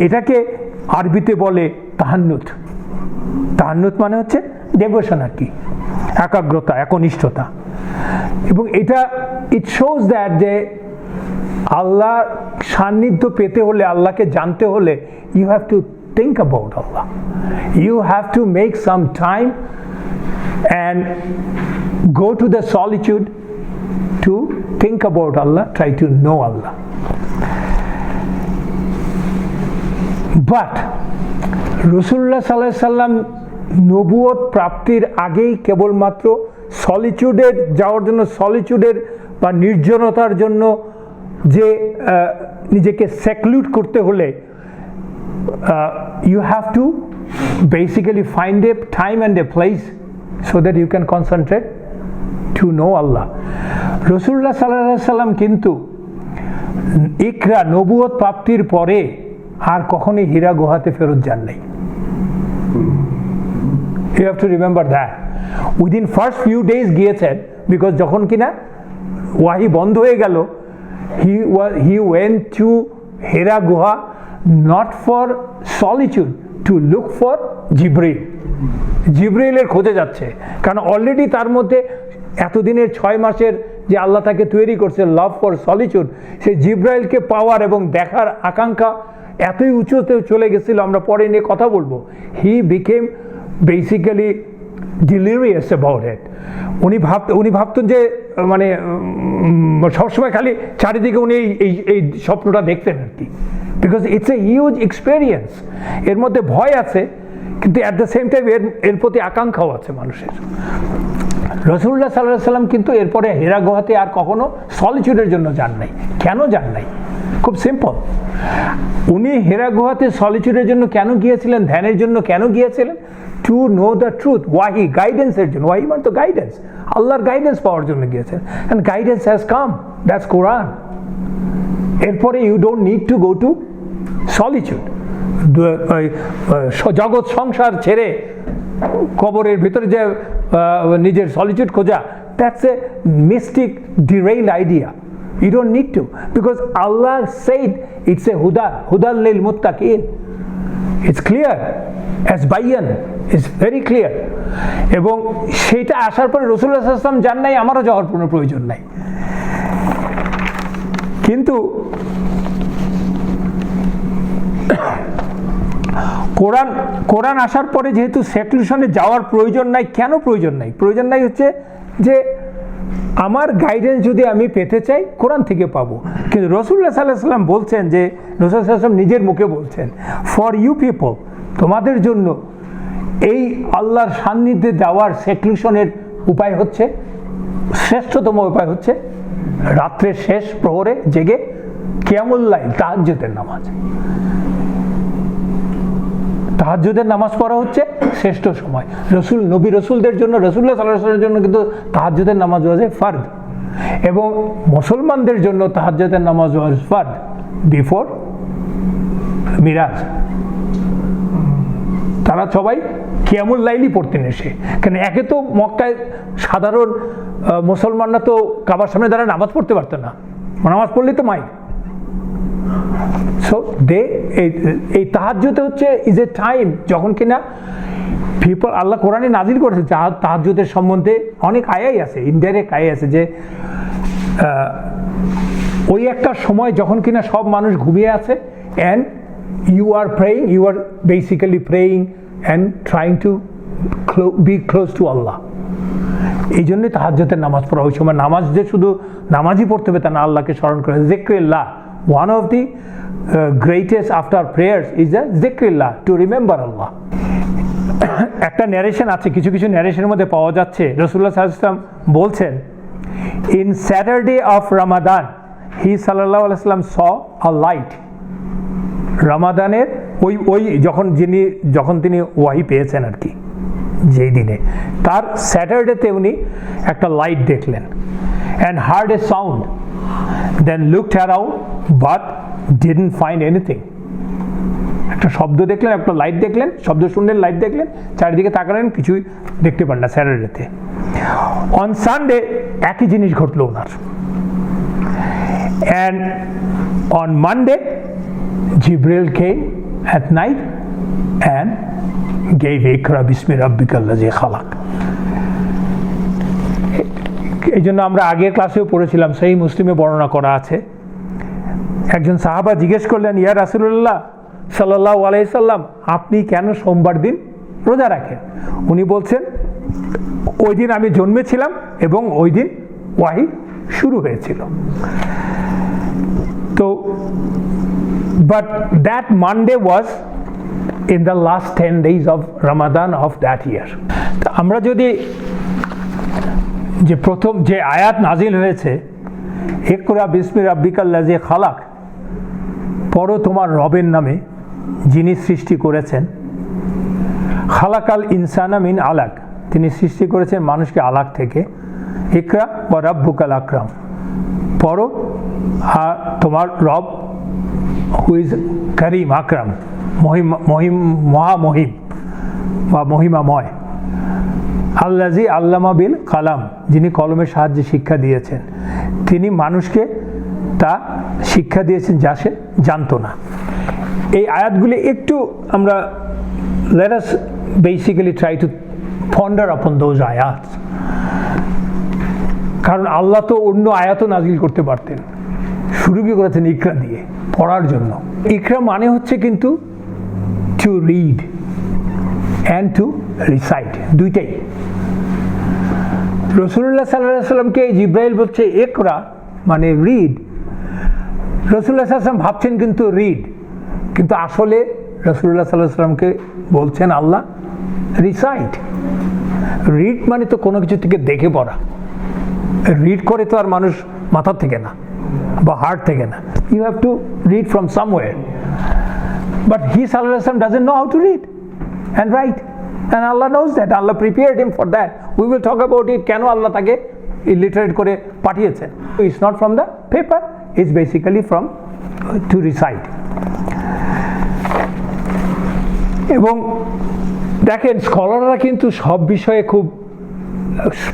এটাকে আরবিতে বলে তাহান্নুত। তাহান্নুত মানে হচ্ছে ডেভোশন আর কি, একাগ্রতা, একনিষ্ঠতা। এবং এটা ইট শোজ দ্যাট যে আল্লাহ সান্নিধ্য পেতে হলে, আল্লাহকে জানতে হলে, you have to think about Allah, you have to make some time and go to the solitude to think about Allah, try to know Allah. But রাসূলুল্লাহ সাল্লাল্লাহু আলাইহি সাল্লাম নবুয়ত প্রাপ্তির আগেই কেবলমাত্র সলিটিউডে যাওয়ার জন্য, সলিটিউডের বা নির্জনতার জন্য যে নিজেকে সেক্লুড করতে হলে you have to basically find a time and a place so that you can concentrate to know Allah. রাসূলুল্লাহ সাল্লাল্লাহু আলাইহি সাল্লাম কিন্তু ইকরা নবুয়ত প্রাপ্তির পরে আর কখনোই হীরা গুহাতে ফেরত যান নাই। You have to remember that. Within first few days গিয়েছেন, because যখন কিনা ওয়াহি বন্ধ হয়ে গেল, he went to হীরা গুহা not for solitude, to look for জিবরাইলের খোঁজে যাচ্ছে, কারণ অলরেডি তার মধ্যে এতদিনের 6 মাসের যে আল্লাহ তাকে তৈরি করছে লাভ ফর সলিটিউড, সেই জিব্রাইলকে পাওয়ার এবং দেখার আকাঙ্ক্ষা এতই উঁচুতে চলে গেছিল, আমরা পরে নিয়ে কথা বলবো। He became basically delirious about it. উনি ভাবতেন যে মানে সবসময় খালি চারিদিকে উনি এই স্বপ্নটা দেখতেন আর কি, because it's a huge experience. এর মধ্যে ভয় আছে, কিন্তু অ্যাট দ্য সেম টাইম এর প্রতি আকাঙ্ক্ষাও আছে মানুষের। রাসূলুল্লাহ সাল্লাল্লাহু আলাইহি ওয়াসাল্লাম কিন্তু এরপরে হেরা গুহাতে আর কখনো সলিটিউডের জন্য যান নাই। কেন যান নাই? খুব সিম্পল। উনি হেরা গুহাতে সলিটিউডের জন্য কেন গিয়েছিলেন, ধ্যানের জন্য কেন গিয়েছিলেন? টু নো দ্য ট্রুথ, ওয়াহি, গাইডেন্সের জন্য। ওয়াহি মানে তো গাইডেন্স, আল্লাহর গাইডেন্স পাওয়ার জন্য গিয়েছেন। And guidance has come, that's Quran. এরপরে you don't need to go to solitude. জগৎ সংসার ছেড়ে কবরের ভিতরে যে নিজের সলিটিউড খোঁজা, that's a mystic derailed idea. You don't need to, because Allah said it's a huda lil muttaqin. It's clear as bayan, it's very clear. এবং সেটা আসার পরে রাসূলুল্লাহ সাল্লাল্লাহু আলাইহি ওয়াসাল্লাম জান নাই, আমারও যাওয়ার কোনো প্রয়োজন নাই। কিন্তু কোরআন আসার পরে যেহেতু সেক্লুশনে যাওয়ার প্রয়োজন নাই, কেন প্রয়োজন নাই? প্রয়োজন নাই হচ্ছে যে আমার গাইডেন্স যদি আমি পেতে চাই কোরআন থেকে পাবো। কিন্তু রাসূলুল্লাহ সাল্লাল্লাহু আলাইহি ওয়াসাল্লাম বলছেন যে, রাসূল সাল্লাল্লাহু আলাইহি ওয়াসাল্লাম নিজের মুখে বলছেন, ফর ইউ পিপল, তোমাদের জন্য এই আল্লাহর সান্নিধ্যে যাওয়ার সেক্লুশনের উপায় হচ্ছে, শ্রেষ্ঠতম উপায় হচ্ছে রাত্রের শেষ প্রহরে জেগে কিয়ামুল লাইল, তাহাজ্জুদের নামাজ। তাহাজ্জুদের নামাজ পড়া হচ্ছে শ্রেষ্ঠ সময়। নবী রসুলদের জন্য, রাসূলুল্লাহ সাল্লাল্লাহু আলাইহি ওয়াসাল্লামের জন্য কিন্তু তাহাজ্জুদের নামাজ ওয়াজ ফরজ, এবং মুসলমানদের জন্য তাহাজ্জুদের নামাজ ওয়াজ ফরজ বিফোর মিরাজ। তারা সবাই কিয়ামুল লাইলই পড়তেন এসে। কেন, একে তো মক্কায় সাধারণ মুসলমানরা তো কাবার সামনে দ্বারা নামাজ পড়তে পারতো না, নামাজ পড়লেই তো মাই। সো এই তাহাজ্জুদ হচ্ছে ইজ এ টাইম যখন কিনা পিপল, আল্লাহ কোরআনে নাজিল করেছে তাহাজ্জুদের সম্বন্ধে অনেক আয়াই আছে, ইনডাইরেক্ট আয়াই আছে, যে ওই একটা সময় যখন কিনা সব মানুষ ঘুমিয়ে আছে, and you are praying, you are basically praying and trying to be close to Allah. এই জন্যই তাহাজ্জুদের নামাজ পড়া। ওই সময় নামাজ যে শুধু নামাজই পড়তে হবে তা না, আল্লাহকে স্মরণ করে। যিকরুল্লাহ, one of the greatest after prayers is a zikrillah, to remember Allah. একটা ন্যারেশন আছে, কিছু ন্যারেশনের মধ্যে পাওয়া যাচ্ছে, রাসূলুল্লাহ সাল্লাল্লাহু আলাইহি ওয়াসাল্লাম বলছেন, in Saturday of Ramadan he sallallahu alaihi wasallam saw a light. রমাদানের ওই যখন তিনি ওয়াহি পেয়েছেন আর কি, যেই দিনে, তার স্যাটারডেতে উনি একটা লাইট দেখলেন, and heard a sound, then looked around but didn't find anything. একটা শব্দ দেখলেন, একটা লাইট দেখলেন, শব্দ শুনলেন, লাইট দেখলেন, চারিদিকে তাকালেন, কিছুই দেখতে পান না স্যাটারডেতে। অন সানডে একই জিনিস ঘটলো ওনার, and on Monday Jibril came at night and gave Iqra bismi rabbikal ladzi khalaq. এই জন্য আমরা আগের ক্লাসেও পড়েছিলাম, সেই মুসলিমে বর্ণনা করা আছে, একজন সাহাবা জিজ্ঞেস করলেন, ইয়া রাসূলুল্লাহ সাল্লাল্লাহু আলাইহি সাল্লাম, আপনি কেন সোমবার দিন রোজা রাখেন? উনি বলছেন, ওই দিন আমি জন্মেছিলাম এবং ওই দিন ওয়াহি শুরু হয়েছিল। তো but that Monday was in the last 10 days of Ramadan of that year. আমরা যদি যে প্রথম যে আয়াত নাজিল হয়েছে, ইকরা বিসমি রাব্বিকাল লাযী খালাক, পড়ো তোমার রবের নামে যিনি সৃষ্টি করেছেন, খালাকাল ইনসানা মিন আলাক, তিনি সৃষ্টি করেছেন মানুষকে আলাক থেকে, ইকরা ওয়া রাব্বুকাল আকরাম, পড়ো আর তোমার রব হু ইজ করিম আকরাম, মহামহিম বা মহিমাময়, আল্লাজি আল্লামা বিল কালাম, যিনি কলমের সাহায্যে শিক্ষা দিয়েছেন, তিনি মানুষকে তা শিক্ষা দিয়েছেন যা সে জানতো না। এই আয়াতগুলি একটু আমরা let us basically try to ponder upon those ayats. কারণ আল্লাহ তো অন্য আয়াতও নাজিল করতে পারতেন, শুরু কি করেছেন ইকরা দিয়ে, পড়ার জন্য। ইকরা মানে হচ্ছে কিন্তু to read and to recite, দুইটাই। রাসূলুল্লাহ সাল্লাল্লাহু আলাইহি ওয়াসাল্লামকে জিব্রাইল বলছে ইকরা মানে রিড, রাসূলুল্লাহ সাল্লাল্লাহু আলাইহি ওয়াসাল্লাম ভাবছেন কিন্তু রিড, কিন্তু আসলে রাসূলুল্লাহ সাল্লাল্লাহু আলাইহি ওয়াসাল্লামকে বলছেন আল্লাহ রিসাইট। রিড মানে তো কোনো কিছু থেকে দেখে পড়া, রিড করে তো আর মানুষ মাথা থেকে না বা হার্ট থেকে না, you have to read from somewhere, but he সাল্লাল্লাহু আলাইহি ওয়াসাল্লাম doesn't know how to read and write, and Allah knows that. Allah prepared him for that. We will talk about it, কেন আল্লাহ তাকে illiterate করে পাঠিয়েছেন। It's not from the paper, it's basically from to recite. এবং দেখেন স্কলাররা কিন্তু সব বিষয়ে খুব,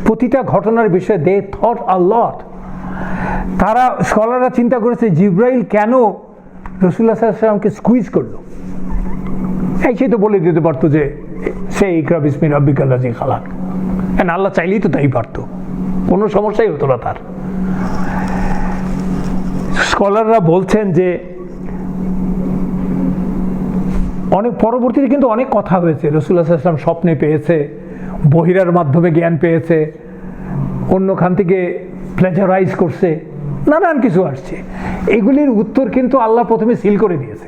প্রতিটা ঘটনার বিষয়ে they thought a lot. তারা স্কলাররা চিন্তা করেছে জিব্রাইল কেন রাসূলুল্লাহ সাল্লাল্লাহু আলাইহি ওয়াসাল্লামকে স্কুইজ করলো। সে তো বলে দিতে পারতো যে সে ইকরা বিসমি রাব্বিকাল লাযী খালাক, এন্ড আল্লাহ চাইলেই তো তাই পারতো, কোনো সমস্যাই হতো না তার। স্কলাররা বলছেন যে অনেক পরবর্তীতে কিন্তু অনেক কথা হয়েছে, রাসূলুল্লাহ সাল্লাল্লাহু আলাইহি ওয়াসাল্লাম স্বপ্নে পেয়েছে, বহিরার মাধ্যমে জ্ঞান পেয়েছে, অন্যখান থেকে প্লেজারাইজ করছে, নানান কিছু আসছে। এগুলির উত্তর কিন্তু আল্লাহ প্রথমে সিল করে দিয়েছে।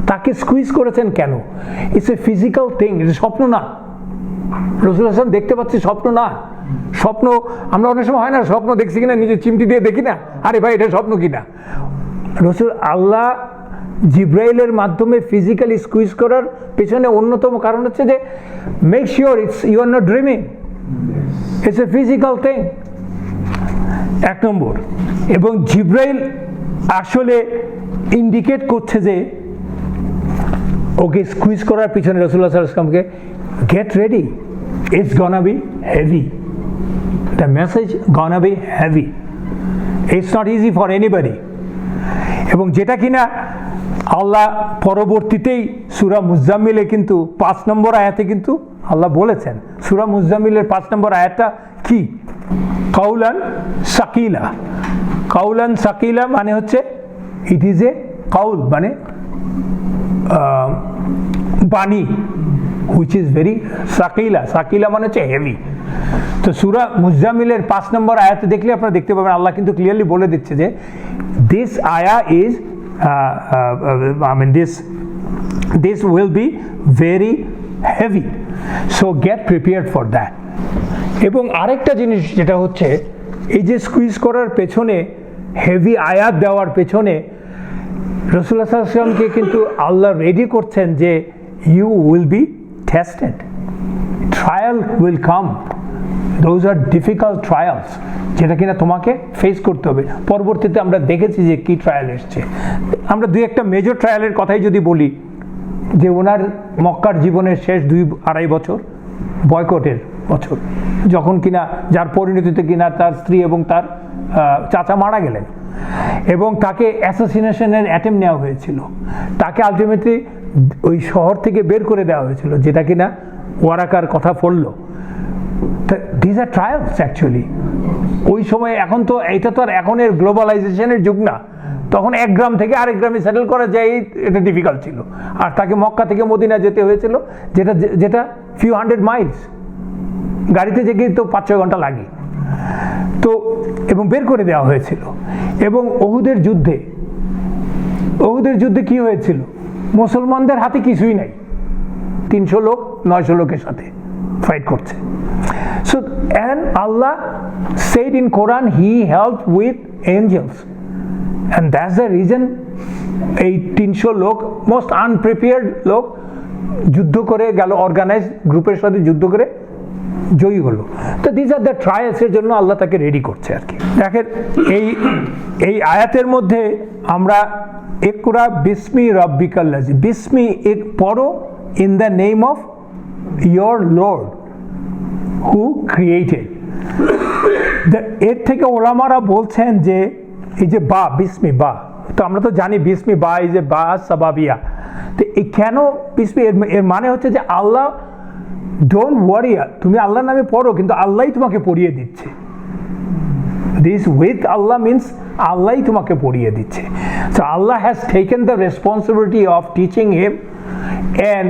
তাকে স্কুইজ করেছেন কেন? ইটস এ ফিজিক্যাল থিং, এটা স্বপ্ন না। রাসূলুল্লাহ সাল্লাল্লাহু আলাইহি ওয়াসাল্লাম দেখতে পাচ্ছি, স্বপ্ন না। স্বপ্ন আমরা অনেক সময় হয় না, স্বপ্ন দেখছি কিনা নিজে চিমটি দিয়ে দেখি না, আরে ভাই এটা স্বপ্ন কিনা। আল্লাহ জিব্রাইলের মাধ্যমে ফিজিক্যালি স্কুইজ করার পেছনে অন্যতম কারণ হচ্ছে যে make sure you are not dreaming, it's a physical thing, এক নম্বর। এবং জিব্রাইল আসলে ইন্ডিকেট করছে যে ওকে স্কুইজ করার পিছনে রাসূলুল্লাহ সাল্লাল্লাহু আলাইহি ওয়াসাল্লামকে get ready, it's gonna be heavy, the message gonna be heavy, it's not easy for anybody. এবং যেটা কিনা আল্লাহ পরবর্তীতেই সূরা মুজাম্মিলে কিন্তু 5 নম্বর আয়াতে কিন্তু আল্লাহ বলেছেন, সূরা মুজাম্মিলের 5 নম্বর আয়াতটা কি? কাউলান সাকিলা। কাউলান সাকিলা মানে হচ্ছে ইট ইজ এ কাউল মানে বাণী, হুইচ ইজ ভেরি সাকিলা। সাকিলা মানে হচ্ছে হেভি। তো সূরা মুজাম্মিলের 5 নম্বর আয়াতে দেখলে আপনারা দেখতে পাবেন আল্লাহ কিন্তু ক্লিয়ারলি বলে দিচ্ছে যে দিস আয়া is this will be very heavy, so get prepared for that. এবং আরেকটা জিনিস যেটা হচ্ছে এই যে স্কুইজ করার পেছনে, হেভি আয়াত দেওয়ার পেছনে রাসূলুল্লাহ সাল্লাল্লাহু আলাইহি ওয়াসাল্লামকে কিন্তু আল্লাহ রেডি করছেন যে you will be tested, trial will come, those are difficult trials, যেটা কিনা তোমাকে ফেস করতে হবে। পরবর্তীতে আমরা দেখেছি যে কি ট্রায়াল এসছে। আমরা দুই একটা মেজর ট্রায়ালের কথাই যদি বলি, যে ওনার মক্কার জীবনের শেষ 2-2.5 বছর বয়কটের বছর, যখন কিনা যার পরিণতিতে কিনা তার স্ত্রী এবং তার চাচা মারা গেলেন এবং তাকে অ্যাসাসিনেশনের অ্যাটেম্প নেওয়া হয়েছিল, তাকে আলটিমেটলি ওই শহর থেকে বের করে দেওয়া হয়েছিল, যেটা কিনা ওয়ারাকার কথা পড়লো। This are trials actually. ওই সময়, এখন তো এটা তো আর এখনের গ্লোবালাইজেশনের যুগ না, তখন এক গ্রাম থেকে আরেক গ্রামে সেটেল করা যায়, এটা ডিফিকাল্ট ছিল। আর তাকে মক্কা থেকে মদিনা যেতে হয়েছিল, যেটা ফিউ হান্ড্রেড মাইলস, গাড়িতে যেতে তো 5-6 ঘন্টা লাগে। তো এবং বের করে দেওয়া হয়েছিল। এবং ওহুদের যুদ্ধে কি হয়েছিল? মুসলমানদের হাতে কিছুই নাই, 300 লোক 900 লোকের সাথে ফাইট করছে। So and Allah said in Quran he helped with angels, and that's the reason এই 300 লোক, মোস্ট আনপ্রিপেয়ার্ড লোক, যুদ্ধ করে গেল, অর্গানাইজ গ্রুপের সাথে যুদ্ধ করে জয়ী হলো। তো দিস আর দ্য ট্রায়ালসের জন্য আল্লাহ তাকে রেডি করছে আর কি। দেখেন এই আয়াতের মধ্যে আমরা ইকরা বিসমি রাব্বিকাল লাযী, বিসমি এক পড়ো in the name of your Lord who created. এর থেকে ওলামারা বলছেন যে এই যে বা, বিসমি বা, তো আমরা তো জানি বিসমি বা এই যে বা সাবাবিয়া, তো এই কেন বিসমি, এর মানে হচ্ছে যে আল্লাহ, ডোন্ট ওয়ারি, তুমি আল্লাহর নামে পড়ো, কিন্তু আল্লাহই তোমাকে পড়িয়ে দিচ্ছে। This with Allah means আল্লাহই তোমাকে পড়িয়ে দিচ্ছে। So Allah has taken the responsibility of teaching him and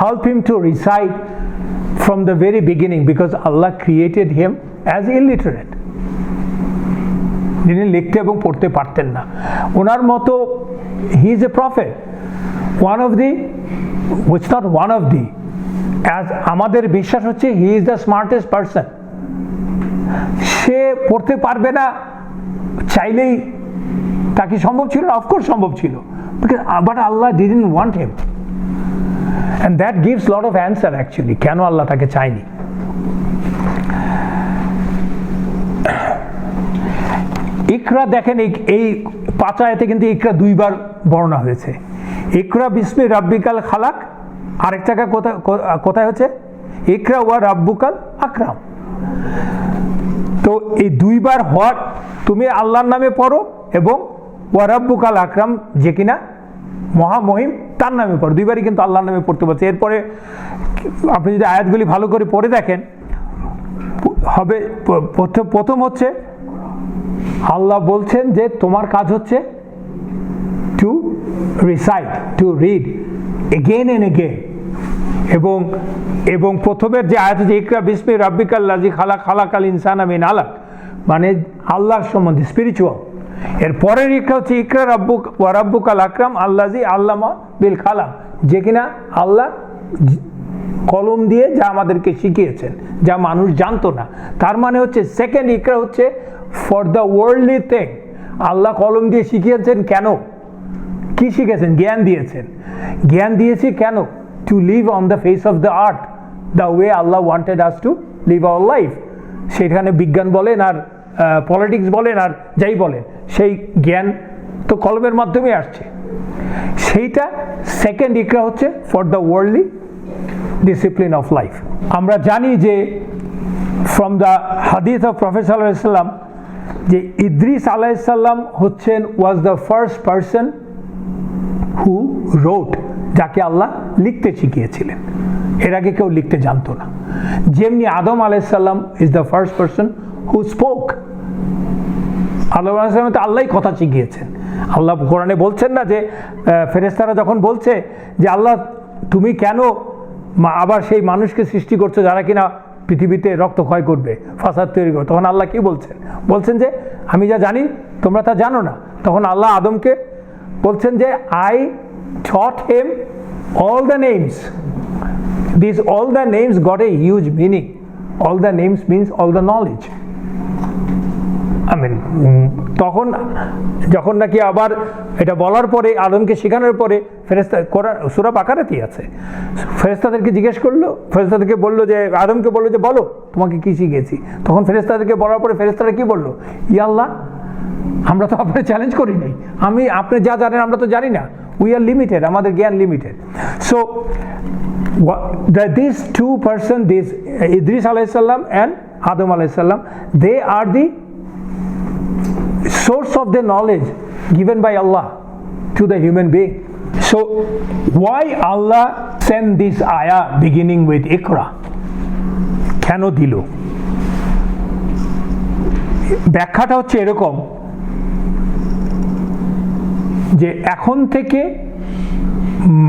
help him to recite from the very beginning, because Allah created him as illiterate. যিনি লিখতে এবং পড়তে পারতেন না। ওনার মতো he is a prophet, one of the, which not one of the, as আমাদের বিশ্বাস হচ্ছে he is the smartest person. সে পড়তে পারবে না চাইলেই তাকে সম্ভব ছিল না? অফকোর্স সম্ভব ছিল, but Allah didn't want him, and that gives lot of answer actually কেন আল্লাহ তাকে চায়নি। ইকরা দেখেন এই 5 আয়াতে কিন্তু ইকরা 2 বার বর্ণনা হয়েছে। ইকরা বিসমি রাব্বিকাল খালাক, আরেক জায়গায় কোথায় হচ্ছে ইকরা ওয়া রাব্বুকাল আকরাম। তো এই 2 বার হওয়ার, তুমি আল্লাহর নামে পড়ো এবং ওয়া রাব্বুকাল আকরাম যে কিনা মহামহিম তার নামে পড়ো, 2 বারই কিন্তু আল্লাহর নামে পড়তে বলছে। এরপরে আপনি যদি আয়াতগুলি ভালো করে পড়ে দেখেন হবে, প্রথম হচ্ছে আল্লাহ বলছেন যে তোমার কাজ হচ্ছে to recite, to read again and again, এবং প্রথমের যে আয়াত যে ইকরা বিসমি রাব্বিকাল লাযী খালাক খালাকাল ইনসানা মিন আলাক, মানে আল্লাহর সম্বন্ধে স্পিরিচুয়াল। এর পরের ইকরা হচ্ছে ইকরা রাব্বুক ওয়া রাব্বুকাল আকরাম আল্লাযী আল্লামা বিল কালাম, যে কিনা আল্লাহ কলম দিয়ে যা আমাদেরকে শিখিয়েছেন, যা মানুষ জানতো না। তার মানে হচ্ছে সেকেন্ড ইকরা হচ্ছে ফর দ্য ওয়ার্ল্ডলি থিং। আল্লাহ কলম দিয়ে শিখিয়েছেন কেন? কি শিখেছেন? জ্ঞান দিয়েছেন। জ্ঞান দিয়েছি কেন? To live on the face of the earth the way Allah wanted us to live our life. সেখানে বিজ্ঞান বলেন আর পলিটিক্স বলেন আর যাই বলেন, সেই জ্ঞান তো কলমের মাধ্যমে আসছে। সেইটা সেকেন্ড ইকরা হচ্ছে for the worldly discipline of life. আমরা জানি যে ফ্রম দ্য হাদিস অফ প্রফেট সাল্লাল্লাহু আলাইহি ওয়াসাল্লাম যে ইদ্রিস আলাইহিস সালাম হচ্ছেন was the first person who wrote, যাকে আল্লাহ লিখতে শিখিয়েছিলেন। এর আগে কেউ লিখতে জানতো না। যেমনি আদম আলাইহিস সালাম is the first person who spoke. আদম আলাইহিস সালাম তো আল্লাহই কথা শিখিয়েছেন। আল্লাহ কোরআনে বলছেন না যে ফেরেশতারা যখন বলছে যে আল্লাহ তুমি কেন আবার সেই মানুষকে সৃষ্টি করছো যারা কিনা পৃথিবীতে রক্তক্ষয় করবে, ফাসাদ তৈরি করবে, তখন আল্লাহ কি বলছেন? বলছেন যে আমি যা জানি তোমরা তা জানো না। তখন আল্লাহ আদমকে বলছেন যে I taught him all the names. These all the names got a huge meaning. All the names means all the knowledge. I mean, তখন যখন নাকি আবার এটা বলার পরে আদমকে শেখানোর পরে ফেরেশতা সূরা বাকারাতে আছে, ফেরেশতাদেরকে জিজ্ঞেস করলো, ফেরেশতাদেরকে বললো যে আদমকে বললো যে বলো তোমাকে কি শিখিয়েছি। তখন ফেরেশতাদেরকে বলার পরে ফেরেশতারা কি বললো? ইয়া আল্লাহ, আমরা তো আপনাকে চ্যালেঞ্জ করি নাই, আপনি যা জানেন আমরা তো জানি না, উই আর লিমিটেড, আমাদের জ্ঞান limited. So these two person, this Idris alayhi salam and Adam alayhi salam, they are the source of the knowledge given by Allah to the human being. So why Allah sent this ayah beginning with Iqra? কেন দিল? ব্যাখ্যাটা হচ্ছে এরকম যে এখন থেকে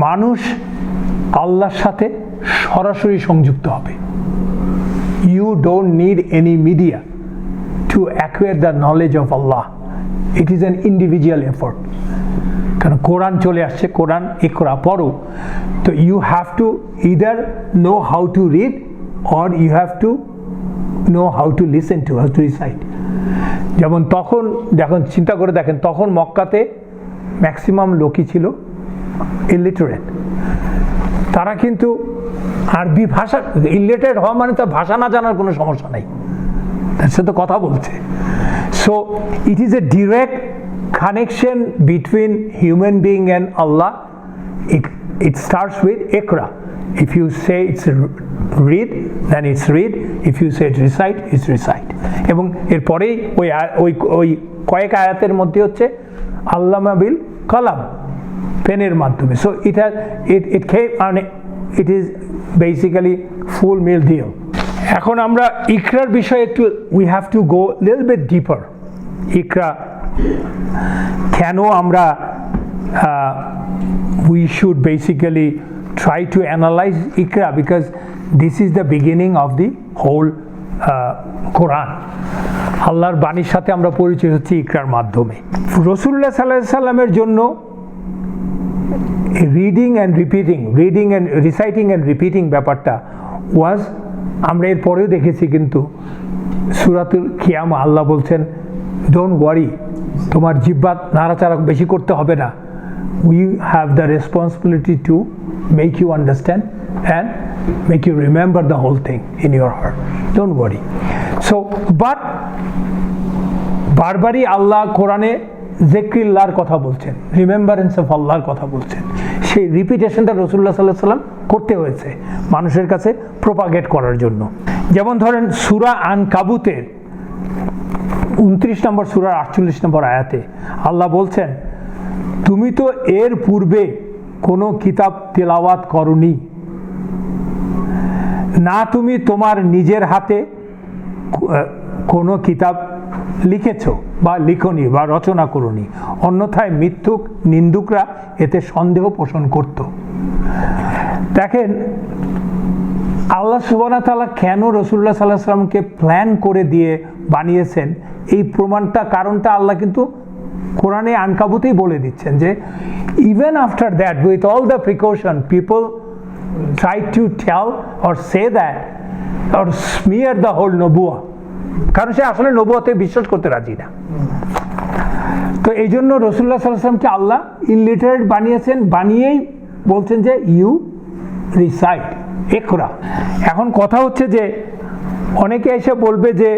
মানুষ আল্লাহর সাথে সরাসরি সংযুক্ত হবে। You don't need any media to acquire the knowledge of Allah. It is an individual effort. কারণ কোরআন চলে আসছে, কোরআন ইকরা পড়ো, তো you have to either know how to read or you have to know how to listen to, how to recite. যেমন তখন যখন চিন্তা করে দেখেন, তখন মক্কাতে ম্যাক্সিমাম লোকই ছিল ইলিটারেট। তারা কিন্তু আরবি ভাষা, ইলিটারেট হওয়া মানে তার ভাষা না জানার কোনো সমস্যা নাই, তার সাথে কথা বলছে। So it is a direct connection between human being and Allah. It starts with Iqra. If you say it's read, then it's read. If you say it's recite, it's recite. এবং এরপরেই ওই কয়েক আয়াতের মধ্যে হচ্ছে আল্লামা বিল কালাম, পেনের মাধ্যমে। So it came, and it is basically full meal deal. এখন আমরা ইকরার বিষয়ে একটু we have to go little bit deeper. ইকরা কেন আমরা we should basically try to analyze Iqra, because this is the beginning of the whole Quran. আল্লাহর বাণীর সাথে আমরা পরিচয় হচ্ছি ইকরার মাধ্যমে। রাসূলুল্লাহ সাল্লাল্লাহু আলাইহি সাল্লামের জন্য reading and reciting and repeating ব্যাপারটা ওয়াজ, আমরা এর পরেও দেখেছি কিন্তু সূরাতুল কিয়ামা আল্লাহ বলছেন ডোন্ট ওয়ারি, তোমার জিহ্বা নাড়াচাড়া বেশি করতে হবে না। We have the responsibility to make you understand and make you remember the whole thing in your heart. Don't worry. So, but বারবারই আল্লাহ কোরআনে যিকরিল্লাহর কথা বলছেন, রিমেম্বারেন্স অফ আল্লাহর কথা বলছেন। সেই রিপিটেশনটা রাসূলুল্লাহ সাল্লাল্লাহু আলাইহি ওয়াসাল্লাম করতে হয়েছে মানুষের কাছে প্রপাগেট করার জন্য। যেমন ধরেন সূরা আনকাবুতের 29 নম্বর সূরার 48 নম্বর আয়াতে আল্লাহ বলছেন, তুমি তো এর পূর্বে কোনো কিতাব তেলাওয়াত করনি, না তুমি তোমার নিজের হাতে কোনো কিতাব লিখেছো বা লিখনি বা রচনা করনি, অন্যথায় মিথ্যুক নিন্দুকরা এতে সন্দেহ পোষণ করত। দেখেন আল্লাহ সুবহানাহু ওয়া তাআলা কেন রাসূলুল্লাহ সাল্লাল্লাহু আলাইহি ওয়াসাল্লামকে প্ল্যান করে দিয়ে বানিয়েছেন, এই প্রমাণটা কারণটা আল্লাহ কিন্তু কোরআনে আনকাবুতেই বলে দিচ্ছেন যে even after that with all the precaution people try to tell or say that or smear the whole নবুয়া, কারণ সে আসলে নবুয়াতে বিশ্বাস করতে রাজি না। তো এই জন্য রাসূলুল্লাহ সাল্লাল্লাহু আলাইহি ওয়াসাল্লামকে আল্লাহ ইলিটারেট বানিয়েছেন, বানিয়েই বলছেন যে ইউ রিসাইট ইকরা। এখন কথা হচ্ছে যে অনেকে এসে বলবে যে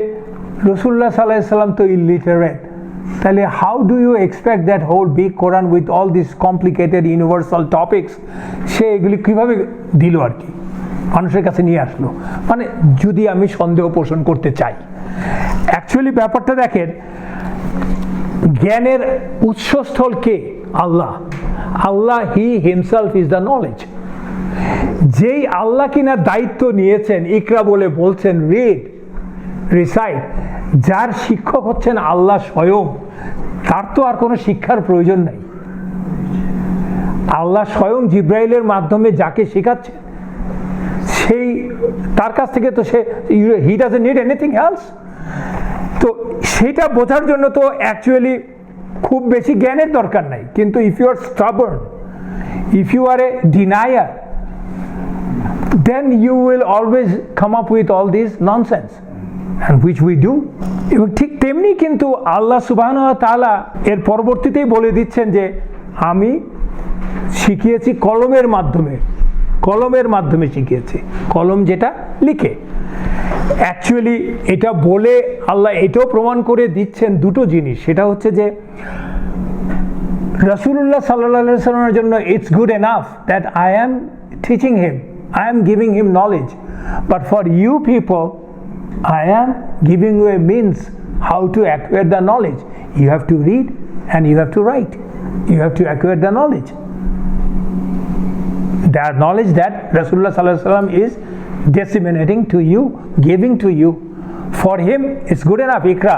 রাসূলুল্লাহ সাল্লাল্লাহু আলাইহি ওয়াসাল্লাম তো ইলিটারেট, তাহলে how do you expect that whole big Quran with all this complicated universal topics, সে এগুলি কীভাবে দিল আর কি মানুষের কাছে নিয়ে আসলো, মানে যদি আমি সন্দেহ পোষণ করতে চাই। অ্যাকচুয়ালি ব্যাপারটা দেখেন, জ্ঞানের উৎসস্থল কে? আল্লাহ। Allah he himself is the knowledge. যেই আল্লাহ কিনা দায়িত্ব নিয়েছেন ইকরা বলে বলছেন রিড রিসাইট, যার শিক্ষক হচ্ছেন আল্লাহ স্বয়ং, তার তো আর কোনো শিক্ষার প্রয়োজন নাই। আল্লাহ স্বয়ং জিব্রাইলের মাধ্যমে যাকে শেখাচ্ছে সেই তার কাছ থেকে তো সে he doesn't need anything else. তো সেটা বোঝার জন্য তো অ্যাকচুয়ালি খুব বেশি জ্ঞানের দরকার নাই, কিন্তু if you are stubborn, if you are a denier, then you will always come up with all this nonsense, and which we do. এবং ঠিক তেমনি কিন্তু আল্লাহ সুবহানাহু ওয়া তাআলা এর পরবর্তীতেই বলে দিচ্ছেন যে আমি শিখিয়েছি কলমের মাধ্যমে শিখিয়েছি, কলম যেটা লিখে। অ্যাকচুয়ালি এটা বলে আল্লাহ এটাও প্রমাণ করে দিচ্ছেন দুটো জিনিস, সেটা হচ্ছে যে রাসূলুল্লাহ সাল্লাল্লাহু আলাইহি ওয়াসাল্লামের জন্য it's good enough that I am teaching him, I am giving him knowledge, but for you people I am giving you a means how to acquire the knowledge. You have to read and you have to write, you have to acquire the knowledge, the knowledge that Rasulullah sallallahu alaihi wasallam is disseminating to you, giving to you. For him it's good enough ikra,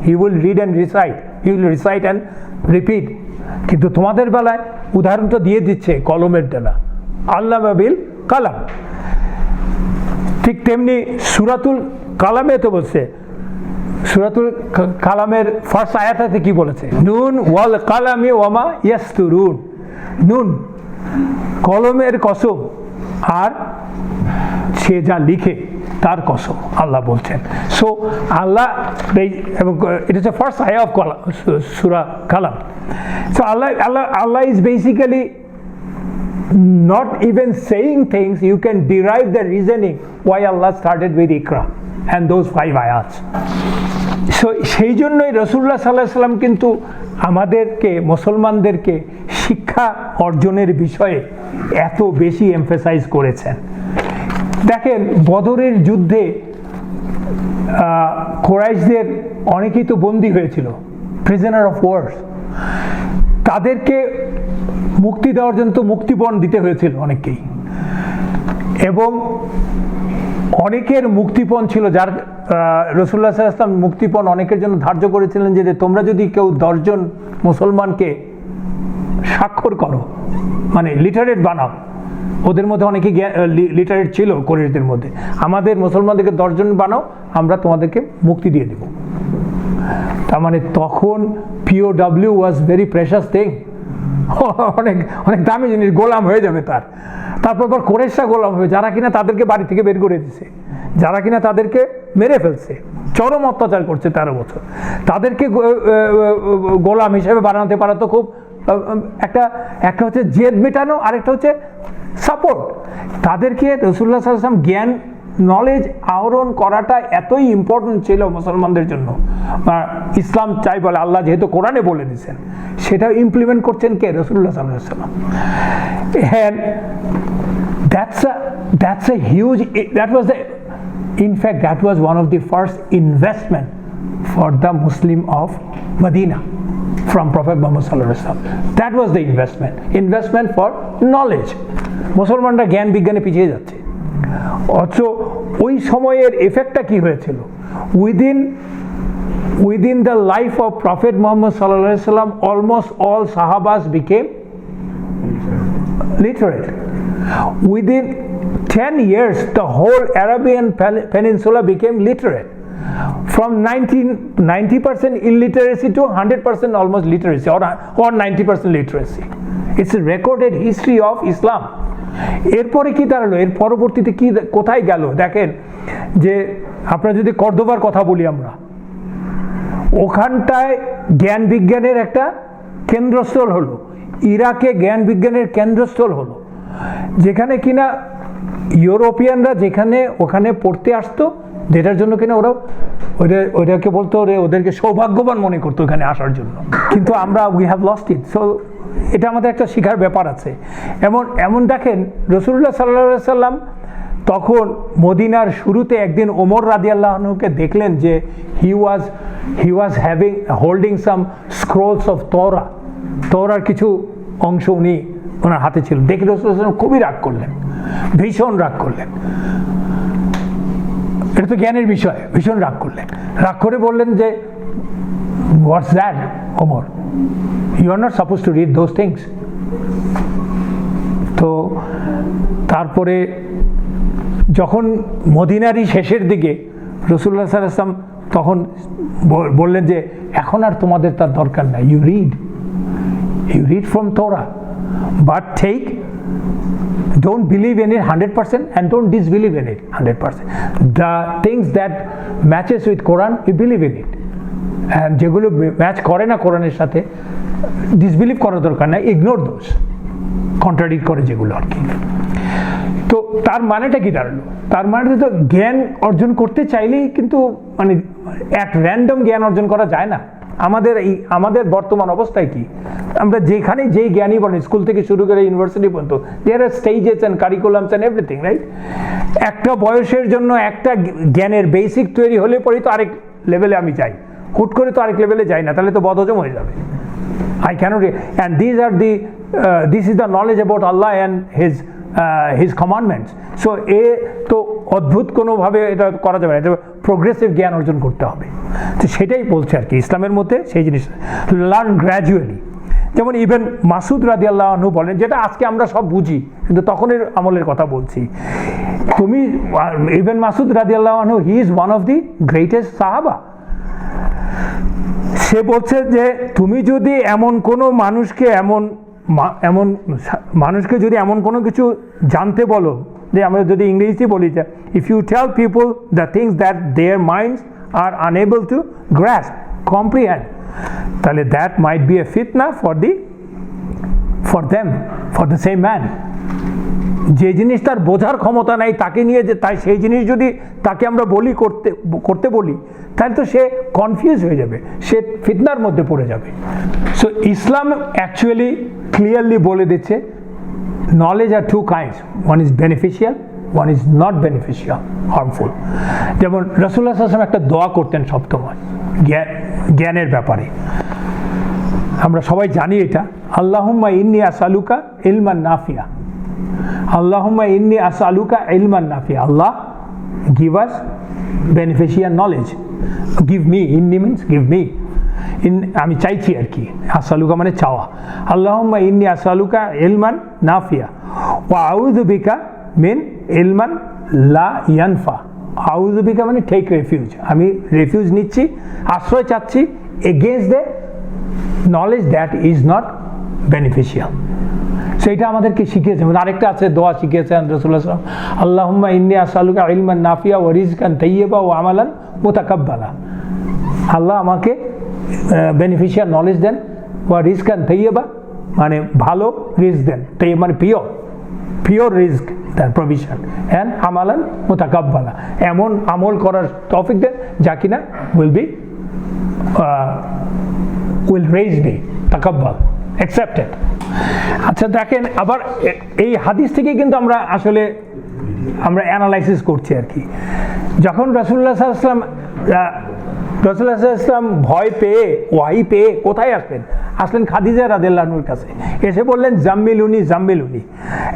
he will read and recite, he will recite and repeat, কিন্তু তোমাদের বেলায় উদাহরণ তো দিয়ে দিচ্ছে কলমের দ্বারা, আল্লামা বিল কালাম। ঠিক তেমনি সূরাতুল কালামে তো বলছে, সূরাতুল কালামের ফার্স্ট আয়াতে কি বলেছে? নুন ওয়াল কালামি ওয়ামা ইয়াসতুরুন, নুন কলমের কসম আর সে যা লিখে তার কসম আল্লাহ বলছেন। সো আল্লাহ, এবং এটা হচ্ছে ফার্স্ট আয়া of Surah Kalam. So Allah is basically not even saying things, you can derive the reasoning why Allah started with Iqra and those 5 ayats. So সেই জন্যই রাসূলুল্লাহ সাল্লাল্লাহু আলাইহি ওয়াসাল্লাম কিন্তু আমাদেরকে মুসলমানদেরকে শিক্ষা অর্জনের বিষয়ে এত বেশি এমফাসাইজ করেছেন। দেখেন বদরের যুদ্ধে কুরাইশদের অনেকেই তো বন্দী হয়েছিল, প্রিজনার অফ ওয়ার্স, তাদেরকে মুক্তি দেওয়ার জন্য তো মুক্তিপণ দিতে হয়েছিল অনেককেই, এবং অনেকের মুক্তিপণ ছিল, যার রাসূলুল্লাহ সাল্লাল্লাহু আলাইহি ওয়াসাল্লাম মুক্তিপণ অনেকের জন্য ধার্য করেছিলেন যে তোমরা যদি কেউ 10 জন মুসলমানকে স্বাক্ষর করো, মানে লিটারেট বানাও, ওদের মধ্যে অনেকে লিটারেট ছিল কোরেশদের মধ্যে, আমাদের মুসলমানদেরকে 10 জন বানাও, আমরা তোমাদেরকে মুক্তি দিয়ে দেব। তার মানে তখন POW was very precious thing, অনেক অনেক দামি জিনিস, গোলাম হয়ে যাবে তার। তারপর আবার কোরেশরা গোলাম হবে, যারা কিনা তাদেরকে বাড়ি থেকে বের করে দিচ্ছে, যারা কিনা তাদেরকে মেরে ফেলছে, চরম অত্যাচার করছে 13 বছর, তাদেরকে গোলাম হিসেবে বানাতে পারা তো খুব একটা হচ্ছে জেদ মেটানো, আরেকটা হচ্ছে সাপোর্ট। তাদেরকে রাসূলুল্লাহ সাল্লাল্লাহু আলাইহি ওয়াসাল্লাম জ্ঞান নলেজ আহরণ করাটা এতই ইম্পর্টেন্ট ছিল মুসলমানদের জন্য। ইসলাম চাই বলে আল্লাহ যেহেতু কোরআনে বলে দিয়েছেন, সেটা ইমপ্লিমেন্ট করছেন কে? রাসূলুল্লাহ সাল্লাল্লাহু আলাইহি ওয়াসাল্লাম। And that's a huge, in fact that was one of the first investment for the Muslim of Medina from Prophet Muhammad sallallahu alaihi wasallam. That was the investment for knowledge. মুসলমানরা জ্ঞান বিজ্ঞানে পিছিয়ে যাচ্ছে, অথচ ওই সময়ের এফেক্টটা কি হয়েছিল? within the life of Prophet Muhammad sallallahu alaihi wasallam, almost all Sahabas became literate. Within 10 years, the whole Arabian Peninsula became literate. From 90% illiteracy to 100% almost literacy, or 90% literacy. It's a recorded history of Islam. এরপরে কি দাঁড়ালো? এর পরবর্তীতে কি কোথায় গেল? দেখেন যে আপনারা যদি কর্দোবার কথা বলি, আমরা ওখানটায় জ্ঞান বিজ্ঞানের একটা কেন্দ্রস্থল হলো, ইরাকে জ্ঞান বিজ্ঞানের কেন্দ্রস্থল হলো, যেখানে কিনা ইউরোপিয়ানরা যেখানে ওখানে পড়তে আসতো, যেটার জন্য কিনা ওইটাকে বলতো ওদেরকে সৌভাগ্যবান মনে করতো এখানে আসার জন্য। কিন্তু আমরা we have lost it. So এটা আমাদের একটা শিখার ব্যাপার আছে। এমন দেখেন রাসূলুল্লাহ সাল্লাল্লাহু আলাইহি ওয়াসাল্লাম তখন মদিনার শুরুতে একদিন ওমর রাদিয়াল্লাহু আনহুকে দেখলেন যে হি ওয়াজ হোল্ডিং সাম স্ক্রোলস অফ তওরার কিছু অংশ ওনার হাতে ছিল। দেখে রাসূলুল্লাহ সাল্লাল্লাহু আলাইহি ওয়াসাল্লাম খুবই রাগ করলেন, ভীষণ রাগ করলেন। এটা তো জ্ঞানের বিষয়, ভীষণ রাগ করলেন। রাগ করে বললেন যে what's that Omar, you are not suppose to read those things. তো তারপরে যখন মদিনারই শেষের দিকে রাসূলুল্লাহ সাল্লাল্লাহু আলাইহি ওয়াসাল্লাম তখন বললেন যে এখন আর তোমাদের তার দরকার নাই, ইউ রিড ফ্রম তোরা, but don't believe in it 100% and don't disbelieve in it 100%. The things that matches with Quran, you believe in it, and যেগুলো ম্যাচ করে না কোরআনের সাথে ডিসবিলিভ করার দরকার নাই, ইগনোর দোজ, কন্ট্রাডিক্ট করে যেগুলো আর কি। তো তার মানেটা কি দাঁড়ালো? তার মানে তো জ্ঞান অর্জন করতে চাইলেই কিন্তু মানে এক র্যান্ডম জ্ঞান অর্জন করা যায় না। আমাদের বর্তমান অবস্থায় কি, আমরা যেখানে যেই জ্ঞানী বলেন, স্কুল থেকে শুরু করে ইউনিভার্সিটি পর্যন্ত, there are stages and curriculums and everything, right? একটা বয়সের জন্য একটা জ্ঞানের বেসিক তৈরি হলে পরেই তো আরেক লেভেলে আমি যাই, হুট করে তো আরেক লেভেলে যাই না, তাহলে তো বদহজম হয়ে যাবে। I cannot, and this is the knowledge about Allah and His commandments. So তো অদ্ভুত কোনোভাবে এটা করা যাবে না, এটা প্রোগ্রেসিভ জ্ঞান অর্জন করতে হবে। তো সেটাই বলছে আর কি ইসলামের মধ্যে সেই জিনিস, লার্ন গ্র্যাজুয়ালি। যেমন ইবন মাসুদ রাদিয়াল্লাহু আনহু বলেন, যেটা আজকে আমরা সব বুঝি কিন্তু তখনের আমলের কথা বলছি, ইবন মাসুদ রাদিয়াল্লাহু আনহু, he is one of the greatest সাহাবা। সে বলছে যে তুমি যদি এমন কোনো মানুষকে যদি এমন কোনো কিছু জানতে বলো, যে আমরা যদি ইংরেজিতে বলি যে if you tell people the things that their minds are unable to grasp, comprehend, তাহলে দ্যাট মাইট বি এ ফিতনা ফর দ্য সেম ম্যান। যে জিনিস তার বোঝার ক্ষমতা নাই তাকে নিয়ে যে তাই সেই জিনিস যদি তাকে আমরা করতে বলি, তাহলে তো সে কনফিউজ হয়ে যাবে, সে ফিতনার মধ্যে পড়ে যাবে। সো ইসলাম অ্যাকচুয়ালি ক্লিয়ারলি বলে দিচ্ছে knowledge are two kinds, one is beneficial, one is not beneficial, harmful. যেমন রাসূলুল্লাহ সাল্লাল্লাহু আলাইহি ওয়াসাল্লাম একটা দোয়া করতেন সবসময় জ্ঞানের ব্যাপারে, আমরা সবাই জানি এটা, আল্লাহুম্মা ইন্নী আসআলুকা ইলমান নাফিয়া, আল্লাহুম্মা ইন্নী আসআলুকা ইলমান নাফিয়া। আল্লাহ, give us beneficial knowledge. Give me, inni means give me. আমি চাইছি আর কি, আসআলুকা মানে চাওয়া। আল্লাহুম্মা ইন্নী আসআলুকা ইলমান নাফিয়া ওয়া আউযু বিকা মিন ইলমান লা ইয়ানফা। আউযু বিকা মানে টেক রেফিউজ, আমি রেফিউজ নিচ্ছি, আশ্রয় চাচ্ছি against the knowledge that is not beneficial. সেইটা আমাদেরকে শিখিয়েছেন। আরেকটা আছে দোয়া শিখিয়েছেন রাসূলুল্লাহ সাল্লাল্লাহু আলাইহি ওয়াসাল্লাম, আল্লাহুম্মা ইন্নী আসআলুকা ইলমান নাফিয়া ওয়া রিজকান তাইয়্যিবা ওয়া আমালান মুতাকাব্বালা। আল্লাহ আমাকে বেনিফিশিয়াল নলেজ দেন, ওয়া রিজকান তাইয়্যিবা মানে ভালো রিজক দেন, তাইয়্যিব মানে পিওর রিজক দেন, প্রভিশন, এন্ড আমালান মুতাকাব্বালা এমন আমল করার তৌফিক দেন যা কিনা will raise me তাকাব্বাল, accepted। আচ্ছা দেখেন, আবার এই হাদিস থেকে কিন্তু আমরা আসলে অ্যানালাইসিস করছি আর কি। যখন রাসূলুল্লাহ সাল্লাল্লাহু আলাইহি ওয়াসাল্লাম ভয় পেয়ে ওয়াহি পেয়ে কোথায় আসলেন খাদিজা রাদিয়াল্লাহু আনহার কাছে, এসে বললেন জাম্মিলুনি জাম্মিলুনি।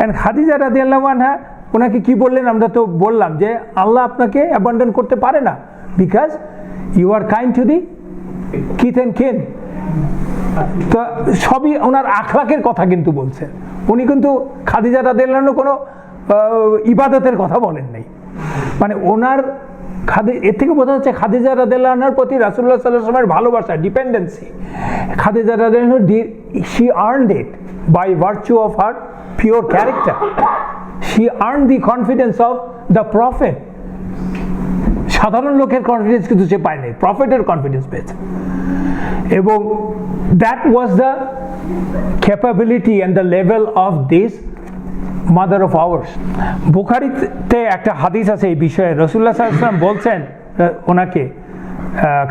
এন্ড খাদিজা রাদিয়াল্লাহু আনহা ওনাকে কি বললেন, আমরা তো বললাম যে আল্লাহ আপনাকে অ্যাবান্ডন করতে পারে না, because you are kind to the kith and kin. তো সবই ওনার আখলাকের কথা কিন্তু বলছেন, উনি কিন্তু খাদিজা রাদিয়াল্লাহু আনহা কোনো ইবাদতের কথা বলেন নাই। মানে ওনার এর থেকে বোঝা যাচ্ছে খাদিজা রাদিয়াল্লাহু আনহার প্রতি রাসূলুল্লাহ সাল্লাল্লাহু আলাইহি ওয়াসাল্লামের ভালোবাসা, ডিপেন্ডেন্সি। খাদিজা রাদিয়াল্লাহু আনহা she earned it by virtue of her pure character. She earned the confidence of the prophet. সাধারণ লোকের কনফিডেন্স কিন্তু সে পায় নাই, প্রফেটের কনফিডেন্স পেয়েছে। এবং that was the capability and the level of this mother of ours. বুখারীতে একটা হাদিস আছে এই বিষয়ে, রাসূলুল্লাহ সাল্লাল্লাহু আলাইহি ওয়াসাল্লাম বলছেন ওনাকে,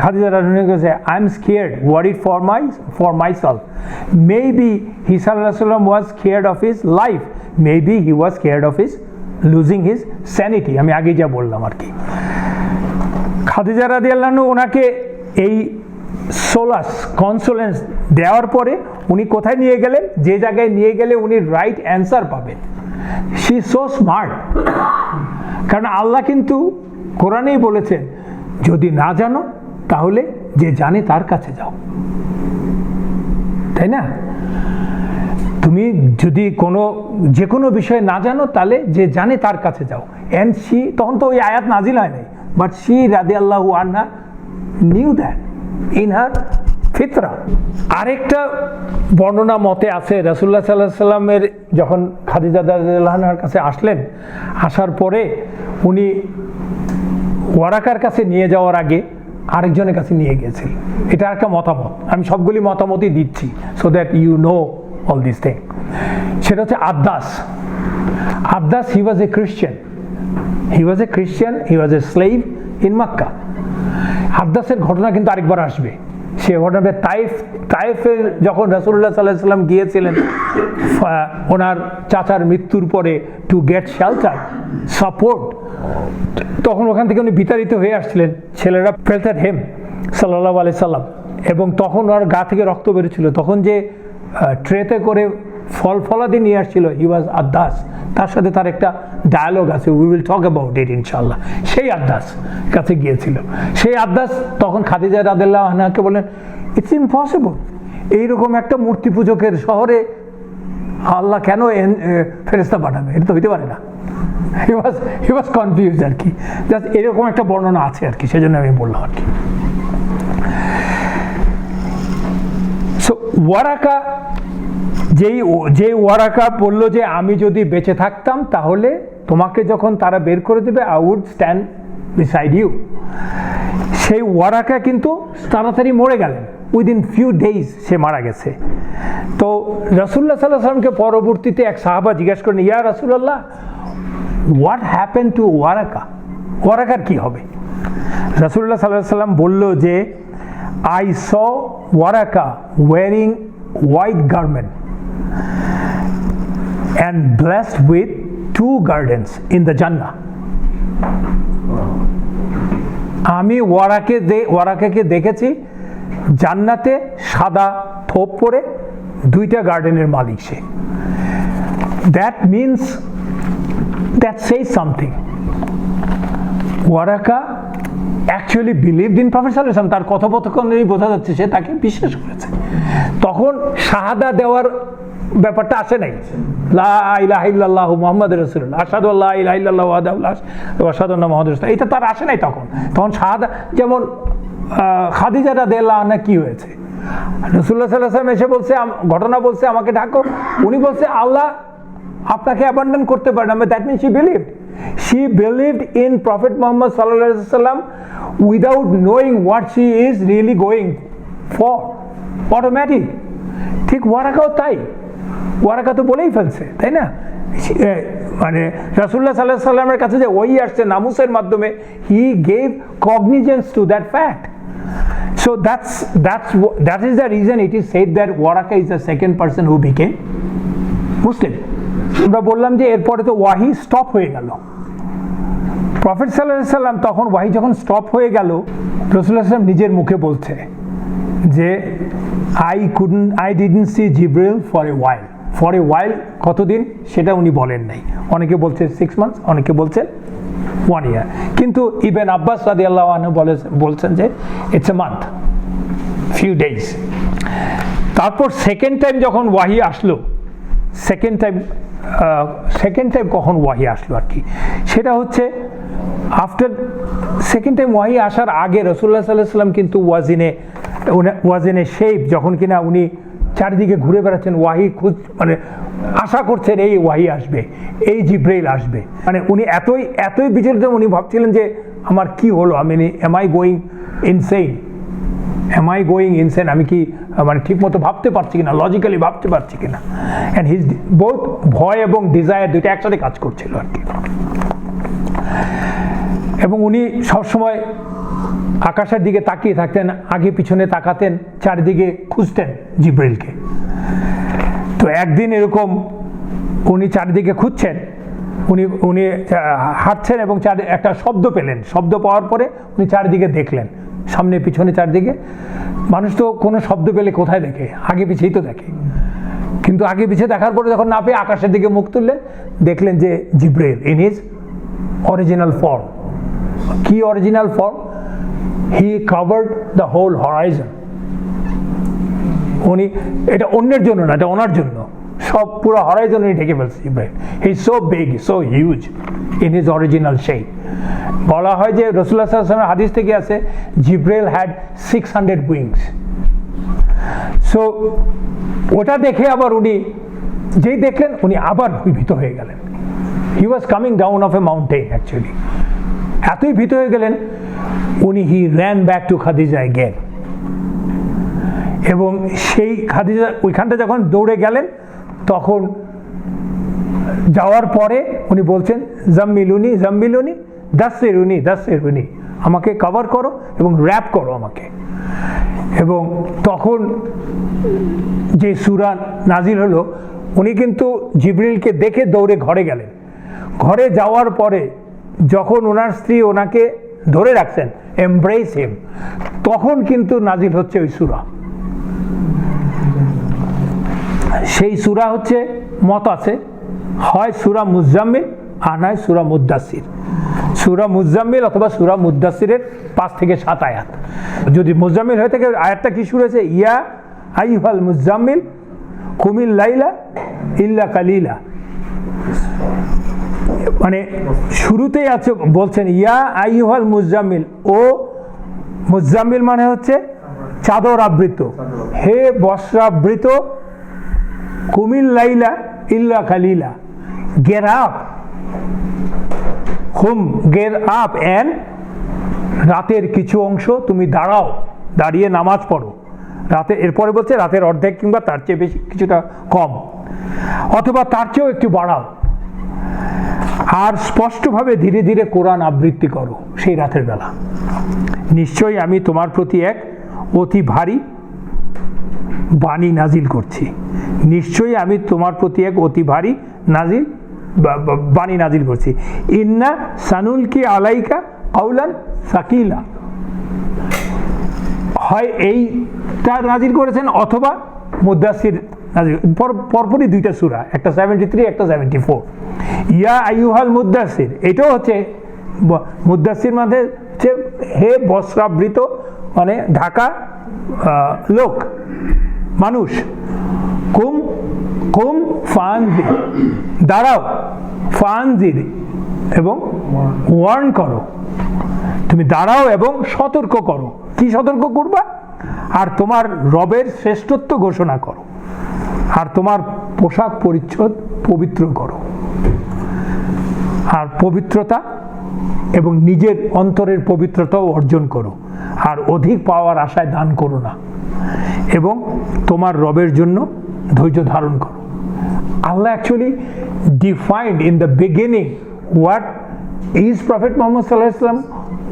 খাদিজা রাদিয়াল্লাহু আনহা কাছে, I am scared, worried for myself. Maybe he sallallahu alaihi wasallam was scared of his life, maybe he was scared of his losing his sanity. আমি আগে যা বললাম আর কি। খাদিজা রাদিয়াল্লাহু আনহা ওনাকে এই সোলাস কনসোলেন্স দেওয়ার পরে উনি কোথায় নিয়ে গেলেন, যে জায়গায় নিয়ে গেলে উনি রাইট অ্যান্সার পাবেন। শি ইজ সো স্মার্ট, কারণ আল্লাহ কিন্তু কোরআনেই বলেছেন যদি না জানো তাহলে যে জানে তার কাছে যাও, তাই না? তুমি যদি যে কোনো বিষয়ে না জানো তাহলে যে জানে তার কাছে যাও। এন্ড শি, তখন তো ওই আয়াত নাজিল হয় নাই, বাট শি রাদিয়াল্লাহু আনহা নিউ দ্যাট ইন হার ফিতরা। আরেকটা বর্ণনা মতে আছে রাসূলুল্লাহ সাল্লাল্লাহু আলাইহি ওয়াসাল্লামের যখন খাদিজা রাদিয়াল্লাহু আনহার কাছে আসলেন, আসার পরে উনি ওয়ারাকার কাছে নিয়ে যাওয়ার আগে আরেকজনের কাছে নিয়ে গিয়েছিলেন। এটা একটা মতামত, আমি সবগুলি মতামতই দিচ্ছি so that you know all this thing. সেটা হচ্ছে Addas. He was a Christian, he was a slave in Mecca. আদ্দাসের ঘটনা কিন্তু আরেকবার আসবে। সে ঘটনা তাইফে যখন রাসূলুল্লাহ সাল্লাল্লাহু আলাইহি ওয়াসাল্লাম গিয়েছিলেন ওনার চাচার মৃত্যুর পরে টু গেট শেল্টার, সাপোর্ট, তখন ওখান থেকে উনি বিতাড়িত হয়ে আসছিলেন। ছেলেরা ফেলতেন হেম সাল্লাল্লাহু আলাইহি সাল্লাম, এবং তখন ওনার গা থেকে রক্ত বেরোচ্ছিল। তখন যে ট্রেতে করে ফলাদি নিয়ে আসছিল, হি ওয়াজ আদ্দাস। তার সাথে তার একটা ডায়ালগ আছে, we will talk about it ইনশাআল্লাহ। সেই আদ্দাস কাছে গিয়েছিল। সেই আদ্দাস তখন খাদিজা রাদিয়াল্লাহু আনহাকে বলেন, ইটস ইম্পসিবল, এইরকম একটা মূর্তি পূজকের শহরে আল্লাহ কেন ফেরেশতা পাঠাবে, এটা তো হইতে পারে না। হি ওয়াজ কনফিউজড আর কি। জাস্ট এরকম একটা বর্ণনা আছে আর কি, সেজন্য আমি বললাম আর কি। সো ওয়ারাকা, যে ওয়ারাকা বলল যে আমি যদি বেঁচে থাকতাম তাহলে তোমাকে যখন তারা বের করে দেবে, I would stand beside you. সেই ওয়ারাকা কিন্তু তাড়াতাড়ি মরে গেলেন, উইদিন ফিউ ডেজ সে মারা গেছে। তো রাসূলুল্লাহ সাল্লাল্লাহু আলাইহি ওয়াসাল্লামকে পরবর্তীতে এক সাহাবা জিজ্ঞাসা করেন, ইয়া রাসূলুল্লাহ, হোয়াট হ্যাপেন টু ওয়ারাকা? ওয়ারাকার কি হবে? রাসূলুল্লাহ সাল্লাল্লাহু আলাইহি ওয়াসাল্লাম বলল যে, I saw Waraqa wearing white garment and blessed with 2 gardens in the Jannah. আমি ওয়ারাকাকে দেখেছি জান্নাতে সাদা থোপ পরে 2টা গার্ডেনের মালিক সে। That means, that says something. Waraqa actually believed in prophet সাল্লাল্লাহু আলাইহি ওয়াসাল্লাম, তার কথোপকথনেই বোঝা যাচ্ছে সে তাকে বিশ্বাস করেছে। তখন শাহাদা দেওয়ার ব্যাপারটা আসে নাই, লা ইলাহা ইল্লাল্লাহু মুহাম্মাদুর রাসূলুল্লাহ, আশহাদু আল্লা ইলাহা ইল্লাল্লাহু ওয়াহদাহু লা শারীকা লাহু ওয়া আশহাদু আন্না মুহাম্মাদার রাসূলুল্লাহ, এটা তার আসে নাই। তখন শাহাদা, যেমন খাদিজা রাদিয়াল্লাহু আনহা কি হয়েছে, রাসূলুল্লাহ সাল্লাল্লাহু আলাইহি ওয়াসাল্লাম এসে বলছে, ঘটনা বলছে আমাকে ঢাকো, উনি বলছে আল্লাহ আপনাকে অ্যাবান্ডন করতে পারেন, that means she believed in Prophet Muhammad sallallahu alaihi wasallam without knowing what she is really going for, automatic। ঠিক ওয়ারাকাও তাই, ওয়ারাকা তো বলেই ফেলছে, তাই না? মানে রাসূলুল্লাহ সাল্লাল্লাহু আলাইহি ওয়াসাল্লামের কাছে যে ওহী আসছে নামুসের মাধ্যমে, he gave cognizance to that fact। So that is the reason it is said that Waraka is the second person who became Muslim। আমরা বললাম যে এরপরে তো ওয়াহি স্টপ হয়ে গেল। প্রফেট সাল্লাল্লাহু আলাইহি ওয়াসাল্লাম তখন ওয়াহি যখন স্টপ হয়ে গেল, রাসূলুল্লাহ সাল্লাল্লাহু আলাইহি ওয়াসাল্লাম নিজের মুখে বলছে যে I didn't see Jibril for a while, কতদিন সেটা উনি বলেন নাই। অনেকে বলছে 6 months, অনেকে বলছে 1 year, কিন্তু ইবনে আব্বাস রাদিয়াল্লাহু আনহু বলছেন যে it's a month, few days। তারপর সেকেন্ড টাইম যখন ওয়াহি আসলো, সেকেন্ড টাইম কখন ওয়াহি আসলো আর কি, সেটা হচ্ছে আফটার সেকেন্ড টাইম ওয়াহি আসার আগে রাসূলুল্লাহ সাল্লাল্লাহু আলাইহি ওয়াসাল্লাম কিন্তু ওয়াজিনে শেপ, যখন কিনা উনি চারিদিকে ঘুরে বেড়াচ্ছেন, ওয়াহি মানে আশা করছেন এই ওয়াহি আসবে, এই জিব্রাইল আসবে, মানে উনি এতই বিচলিত, উনি ভাবছিলেন যে আমার কি হলো, আমি am I going insane, আমি কি মানে ঠিক মতো ভাবতে পারছি কিনা, লজিক্যালি ভাবতে পারছি কিনা। অ্যান্ড হিজ বোথ ভয় এবং ডিজায়ার দুইটা একসাথে কাজ করছিল আর কি। এবং উনি সবসময় আকাশের দিকে তাকিয়ে থাকতেন, আগে পিছনে তাকাতেন, চারিদিকে খুঁজতেন জিব্রাইলকে। তো একদিন এরকম উনি চারিদিকে খুঁজছেন, উনি হাঁটছেন এবং একটা শব্দ পেলেন, শব্দ পাওয়ার পরে উনি চারিদিকে দেখলেন, সামনে পিছনে চারদিকে। মানুষ তো কোনো শব্দ পেলে কোথায় দেখে, আগে পিছেই তো দেখে, কিন্তু আগে পিছিয়ে দেখার পরে যখন না পেয়ে আকাশের দিকে মুখ তুললেন, দেখলেন যে Jibrail in his original form. কি original form? He covered the whole horizon. উনি, এটা অন্যের জন্য না, এটা ওনার জন্য, সব পুরো হরাইজন উনি ঢেকে ফেলছে জিব্রাইল। He is so big, so huge in his original shape. বলা হয় যে রাসূলুল্লাহ সাল্লাল্লাহু আলাইহি ওয়াসাল্লামের হাদিস থেকে আছে জিব্রাইল হ্যাড 600 উইংস। সো ওটা দেখে আবার উনি যেই দেখলেন, উনি আবার ভীত হয়ে গেলেন। He was coming down of a mountain actually. এতই ভীত হয়ে গেলেন উনি, he ran back to Khadija again. এবং সেই খাদিজা ওইখানটা যখন দৌড়ে গেলেন, তখন যাওয়ার পরে উনি বলছেন জাম্মিলুনি জাম্মিলুনি দাসসিরুনি দাসসিরুনি, আমাকে কভার করো এবং র্যাপ করো আমাকে। এবং তখন যে সূরা নাজিল হলো, উনি কিন্তু জিবরিলকে দেখে দৌড়ে ঘরে গেলেন। ঘরে যাওয়ার পরে যখন ওনার স্ত্রী ওনাকে ধরে রাখছেন, এমব্রেস হিম, তখন কিন্তু নাজিল হচ্ছে ওই সূরা। সেই সূরা হচ্ছে মত আছে, হয় সূরা মুজাম্মিল আর নয় সূরা মুদ্দাসির। সূরা মুজাম্মিল অথবা সূরা মুদ্দাসিরের 5 থেকে 7 আয়াত। যদি মুজাম্মিল হয়ে থাকে, আয়াতটা কি শুরু হয়েছে? ইয়া আইয়ুহাল মুজাম্মিল কুমিল লাইলা ইল্লা কালিলা। মানে শুরুতেই আছে, বলছেন ইয়া আইয়ুহাল মুজাম্মিল, ও মুজাম্মিল মানে হচ্ছে চাদর আবৃত, হে বস্ত্রাবৃত, কুমিল লাইলা ইল্লা কালিলা, get up, get up and, রাতের কিছু অংশ তুমি দাঁড়াও, দাঁড়িয়ে নামাজ পড়ো রাতে। এরপরে বলছে রাতের অর্ধেক কিংবা তার চেয়ে বেশি, কিছুটা কম অথবা তার চেয়েও একটু বাড়াও, আর স্পষ্টভাবে ধীরে ধীরে কোরআন আবৃত্তি করো সেই রাতের বেলা। নিশ্চয়ই আমি তোমার প্রতি এক অতি ভারী বাণী নাজিল করছি, নিশ্চয়ই আমি তোমার প্রতি এক অতি ভারী বাণী নাজিল করছি। ইন্না সানুলকি আলাইকা কাউলান সাকিলা, হয় এইটা নাজিল করেছেন অথবা মুদ্দাসির নাজিল, পরপরই দুইটা সূরা, একটা 73 একটা 74। ইয়া আইয়ুহাল মুদ্দাসির, এটাও হচ্ছে মুদ্দাসির মানে হচ্ছে হে বস্ত্রাবৃত মানে ঢাকা লোক মানুষ, কুম কুম ফানজির দাঁড়াও, ফানজির এবং ওয়ার্ন করো, তুমি দাঁড়াও এবং সতর্ক করো। কি সতর্ক করবা? আর তোমার রবের শ্রেষ্ঠত্ব ঘোষণা করো, আর তোমার পোশাক পরিচ্ছদ পবিত্র করো, আর পবিত্রতা এবং নিজের অন্তরের পবিত্রতাও অর্জন করো, আর অধিক পাওয়ার আশায় দান করো না, এবং তোমার রবের জন্য ধৈর্য ধারণ করো। Allah actually defined in the beginning what is Prophet Muhammad sallallahu alaihi wasallam,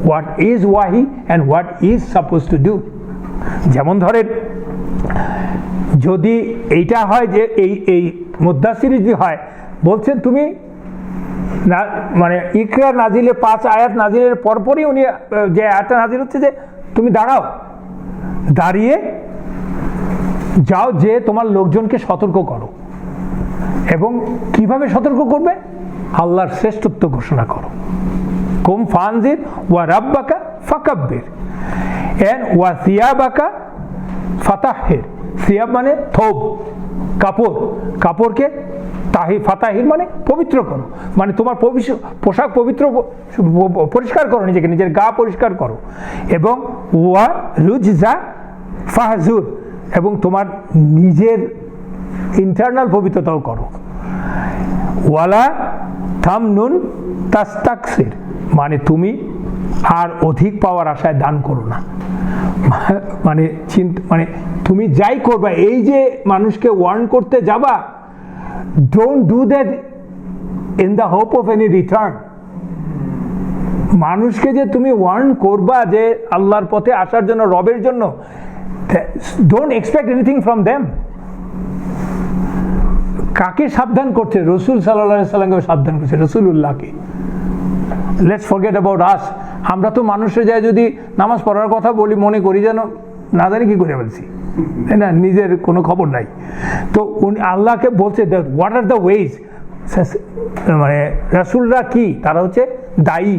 what is wahi and what is supposed to do. যেমন ধরেন যদি এইটা হয় যে এই মুদ্দাসির যদি হয়, বলছেন তুমি মানে ইকরা নাজিলে 5 আয়াত নাজিলের পরপরই উনি যে আয়াতটা নাজিল হচ্ছে যে তুমি দাঁড়াও, দাঁড়িয়ে যাও যে তোমার লোকজনকে সতর্ক করো, এবং কিভাবে সতর্ক করবে? আল্লাহর শ্রেষ্ঠত্ব ঘোষণা করো। কুম ফানজির ওয়া রাব্বাকা ফাকাব্বির এন্ড ওয়া সিয়াবাকা ফাতাহির। সিয়াব মানে থোব, কাপড়, কাপড়কে ফাতাহির মানে পবিত্র করো, মানে তোমার পোশাক পবিত্র পরিষ্কার করো, নিজেকে নিজের গা পরিষ্কার করো, এবং ওয়া রুজজা ফাহজুর, এবং তোমার নিজের ইন্টারনাল পবিত্রতাও করো। ওয়ালা থামনুন তাস্তাকসির, মানে তুমি আর অধিক পাওয়ার আশায় দান করো না। মানে মানে তুমি যাই করবা, এই যে মানুষকে ওয়ার্ন করতে যাবা, don't do that in the hope of any return. মানুষকে যে তুমি ওয়ার্ন করবা যে আল্লাহর পথে আসার জন্য, রবের জন্য, don't expect anything from them. কাকে সাবধান করছে? রসুল সাল্লাল্লাহু আলাইহি সাল্লামকে সাবধান করছে, রসুলুল্লাহকে। Let's forget about us. আমরা তো মানুষে যায় যদি নামাজ পড়ার কথা বলি, মনে করি যেন না জানি কি করে বলছি, তাই না? নিজের কোনো খবর নাই। তো উনি আল্লাহকে বলছে হোয়াট আর দ্য ওয়েজ। মানে রাসূলরা কি? তারা হচ্ছে দায়ী,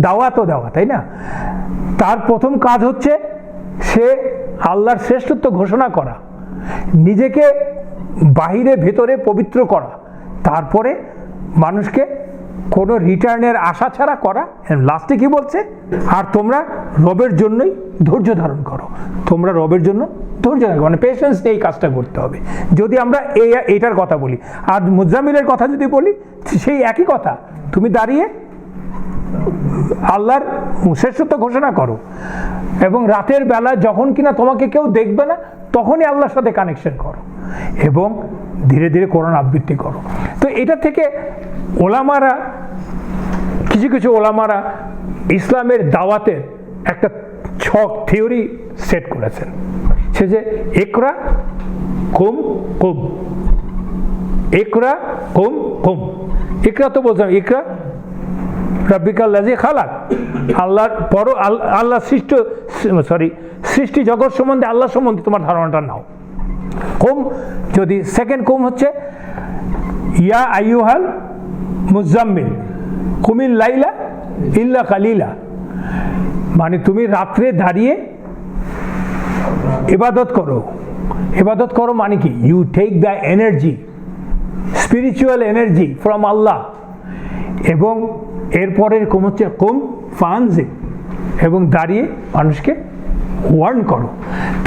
দাওয়াতও দেওয়া, তাই না? তার প্রথম কাজ হচ্ছে সে আল্লাহর শ্রেষ্ঠত্ব ঘোষণা করা, নিজেকে বাহিরে ভেতরে পবিত্র করা, তারপরে মানুষকে কোনো রিটার্নের আশা ছাড়া করা। লাস্টে কি বলছে? আর তোমরা রবের জন্যই ধৈর্য ধারণ করো, তোমরা রবের জন্য ধৈর্য ধারণ, মানে পেশেন্স নিয়ে এই কাজটা করতে হবে। যদি আমরা এইটার কথা বলি, আর মুজাম্মিলের কথা যদি বলি, সেই একই কথা, তুমি দাঁড়িয়ে আল্লাহর শ্রেষ্ঠত্ব ঘোষণা করো, এবং রাতের বেলা যখন কিনা তোমাকে কেউ দেখবে না, তখনই আল্লাহর সাথে কানেকশন করো, এবং ধীরে ধীরে কোরআন আবৃত্তি করো। তো এটা থেকে ওলামারা, কিছু কিছু ওলামারা ইসলামের দাওয়াতের একটা ছক, থিওরি সেট করেছেন। সে যে ইকরা কুম কুম, ইকরা কুম কুম। ইকরা তো বলছিলাম, ইকরা রাব্বিকাল্লাযী খালাক, আল্লাহর পর আল্লাহ সৃষ্টি জগৎ সম্বন্ধে, আল্লাহ সম্বন্ধে তোমার ধারণাটা নাও। কুম, যদি সেকেন্ড কুম হচ্ছে ইয়া আইয়ুহাল মুজাম্মিল কুমিল লাইলা ইল্লা কালিলা, মানে তুমি রাত্রে দাঁড়িয়ে ইবাদত করো। ইবাদত করো মানে কি? You take the energy, spiritual energy from Allah. এবং এরপরের কুম হচ্ছে কুম ফানজির, এবং দাঁড়িয়ে মানুষকে ওয়ার্ন করো।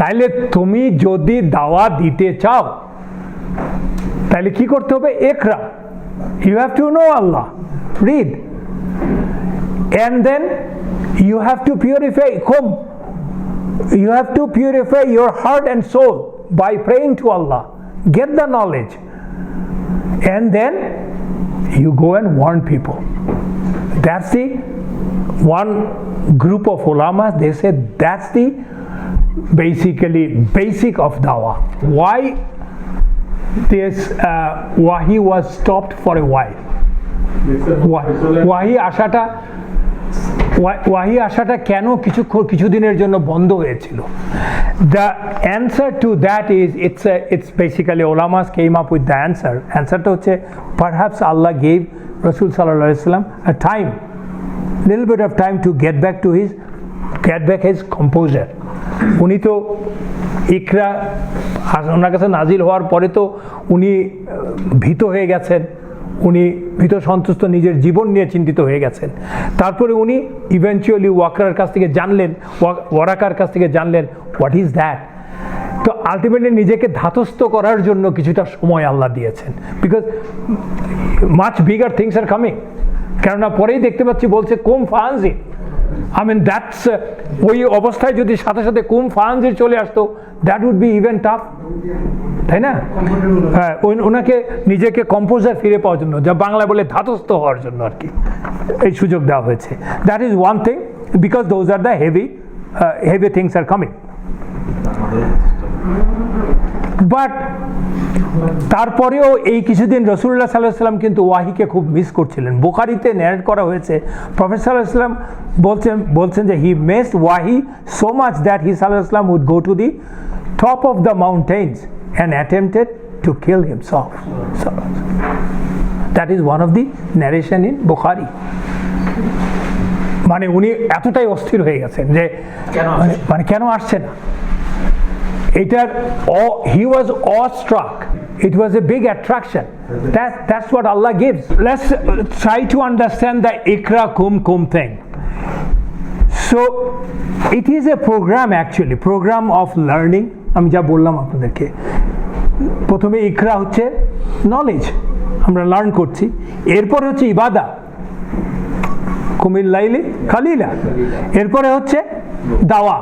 তাইলে তুমি যদি দাওয়া দিতে চাও, তাহলে কি করতে হবে? ইকরা, you have to know Allah, read, and then you have to purify, you have to purify your heart and soul by praying to Allah, get the knowledge, and then you go and warn people. That's the one group of ulama, they said that's the basic of dawah. Why this wahi was stopped for a while? ওয়াহি আসাটা কেন কিছুদিনের জন্য বন্ধ হয়েছিল? The answer to that is it's basically ulamas came up with the answer. Answerটা হচ্ছে perhaps Allah gave Rasul sallallahu alaihi wasallam a time little bit of time to get back his composure. উনি তো ইকরা ওনার কাছে নাজিল হওয়ার পরে তো উনি ভীত হয়ে গেছেন, উনি ভীত সন্তুষ্ট নিজের জীবন নিয়ে চিন্তিত হয়ে গেছেন। তারপরে উনি ইভেনচুয়ালি ওয়ারাকার কাছ থেকে জানলেন হোয়াট ইজ দ্যাট। তো আলটিমেটলি নিজেকে ধাতস্থ করার জন্য কিছুটা সময় আল্লাহ দিয়েছেন, because much bigger things are coming. কেননা পরেই দেখতে পাচ্ছি বলছে কুম ফানজি, I mean that's ওই অবস্থায় যদি সাথে সাথে কুম ফানজির চলে আসতো, that would be even tough, তাই না? হ্যাঁ, ওনাকে নিজেকে কম্পোজার ফিরে পাওয়ার জন্য, যা বাংলায় বলে ধাতস্থ হওয়ার জন্য আর কি এই সুযোগ দেওয়া হয়েছে। That is one thing, because those are the heavy things are coming. But তারপরেও এই কিছুদিন রাসূলুল্লাহ সাল্লাল্লাহু আলাইহি ওয়াসাল্লাম কিন্তু ওয়াহিকে খুব মিস করছিলেন। বুখারীতে ন্যারেট করা হয়েছে, প্রফেট সাল্লাল্লাহু আলাইহি ওয়াসাল্লাম বলছেন যে হি মিসড ওয়াহি সো মাচ দ্যাট হি সাল্লাল্লাহু আলাইহি ওয়াসাল্লাম would go to the top of the mountains and attempted to kill himself. So, that is one of the narration in Bukhari. মানে উনি এতটাই অস্থির হয়ে গেছেন যে মানে কেন আসছে না এটার, he was awestruck. It was a big attraction. That's what Allah gives. Let's try to understand the Ikra Kum thing. So it is a program, actually program of learning. আমি যা বললাম আপনাদেরকে, প্রথমে ইকরা হচ্ছে নলেজ, আমরা লার্ন করছি, এরপরে হচ্ছে ইবাদা কুমিল লাইলি খালিলা, এরপরে হচ্ছে দাওয়া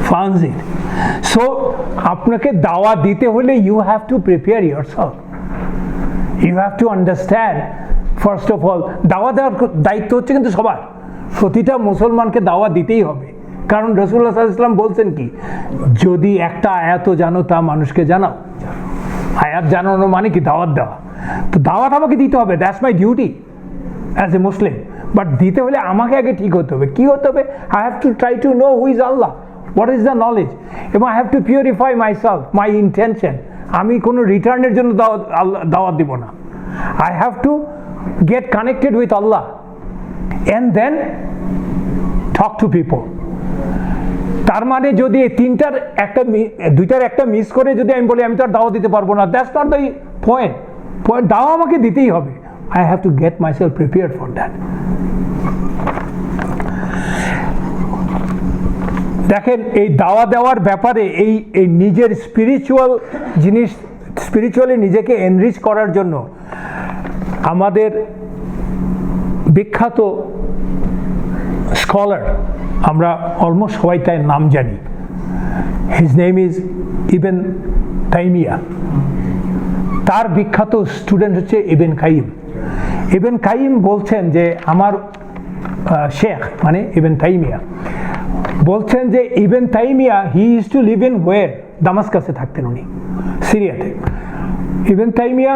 ফানজির। সো আপনাকে দাওয়া দিতে হলে you have to prepare yourself, you have to understand first of all. দাওয়া দেওয়ার দায়িত্ব হচ্ছে কিন্তু সবার, প্রতিটা মুসলমানকে দাওয়া দিতেই হবে। কারণ রাসূলুল্লাহ সাল্লাল্লাহু আলাইহি ওয়াসাল্লাম বলছেন কি, যদি একটা আয়াতও জানো তা মানুষকে জানাও। আয়াত জানানো মানে কি দাওয়াত দেওয়া, তো দাওয়াত আমাকে দিতে হবে, that's my duty as a Muslim. But দিতে হলে আমাকে আগে ঠিক হতে হবে। কী হতে হবে? I have to try to know who is Allah, what is the knowledge, এবং I have to purify myself, my intention. আমি কোনো রিটার্নের জন্য দাওয়াত দিব না। I have to get connected with Allah and then talk to people. তার মানে যদি এই দুইটার একটা মিস করে যদি আমি বলি আমি তো আর দাওয়া দিতে পারবো না, দ্যাটস নট দ্য পয়েন্ট। দাওয়া আমাকে দিতেই হবে। I have to gate myself prepared for that. দেখেন, এই দাওয়া দেওয়ার ব্যাপারে এই নিজের স্পিরিচুয়ালি নিজেকে এনরিচ করার জন্য আমাদের বিখ্যাত স্কলার, আমরা অলমোস্ট সবাই তার নাম জানি, হিজ নেম ইজ ইবন তাইমিয়া। তার বিখ্যাত স্টুডেন্ট হচ্ছে ইবন কাইম। ইবন কাইম বলছেন যে আমার শেখ মানে ইবন তাইমিয়া বলছেন যে ইবন তাইমিয়া he is to live in where, দামাস্কাসে থাকতেন উনি, সিরিয়াতে। ইবন তাইমিয়া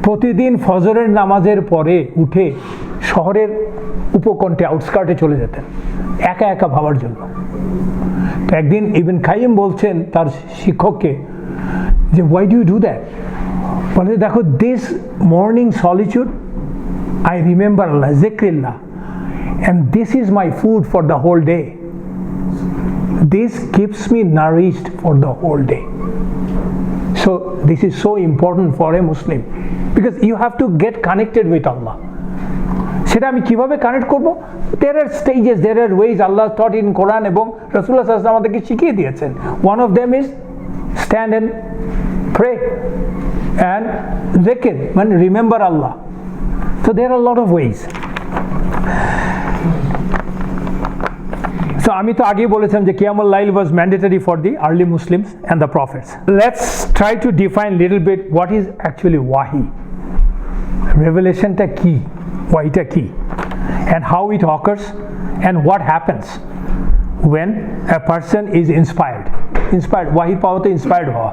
প্রতিদিন ফজরের নামাজের পরে উঠে শহরের উপকণ্ঠে আউটস্কার্টে চলে যেতেন একা একা ভাবার জন্য। তো একদিন ইবন কাইম বলছেন তার শিক্ষককে যে why do you do that? বলে দেখো, this morning solitude I remember Allah, জিক্রিল্লাহ, and this is my food for the whole day. This keeps me nourished for the whole day. So this is so important for a Muslim, because you have to get connected with Allah. সেটা আমি কিভাবে connect করব? There are stages, there are ways Allah taught in Quran এবং রাসূলুল্লাহ সাল্লাল্লাহু আলাইহি ওয়াসাল্লাম আমাদেরকে শিখিয়ে দিয়েছেন। One of them is stand and pray and zikr, and remember Allah. So there are a lot of ways. So আমি তো আগেই বলেছিলাম যে কিয়ামুল লাইল was mandatory for the early Muslims and the prophets. Let's try to define little bit what is actually wahi. Revelationটা কি, wahiটা কি, and how it occurs and what happens when a person is inspired. wahi পাওয়াতে inspired হওয়া।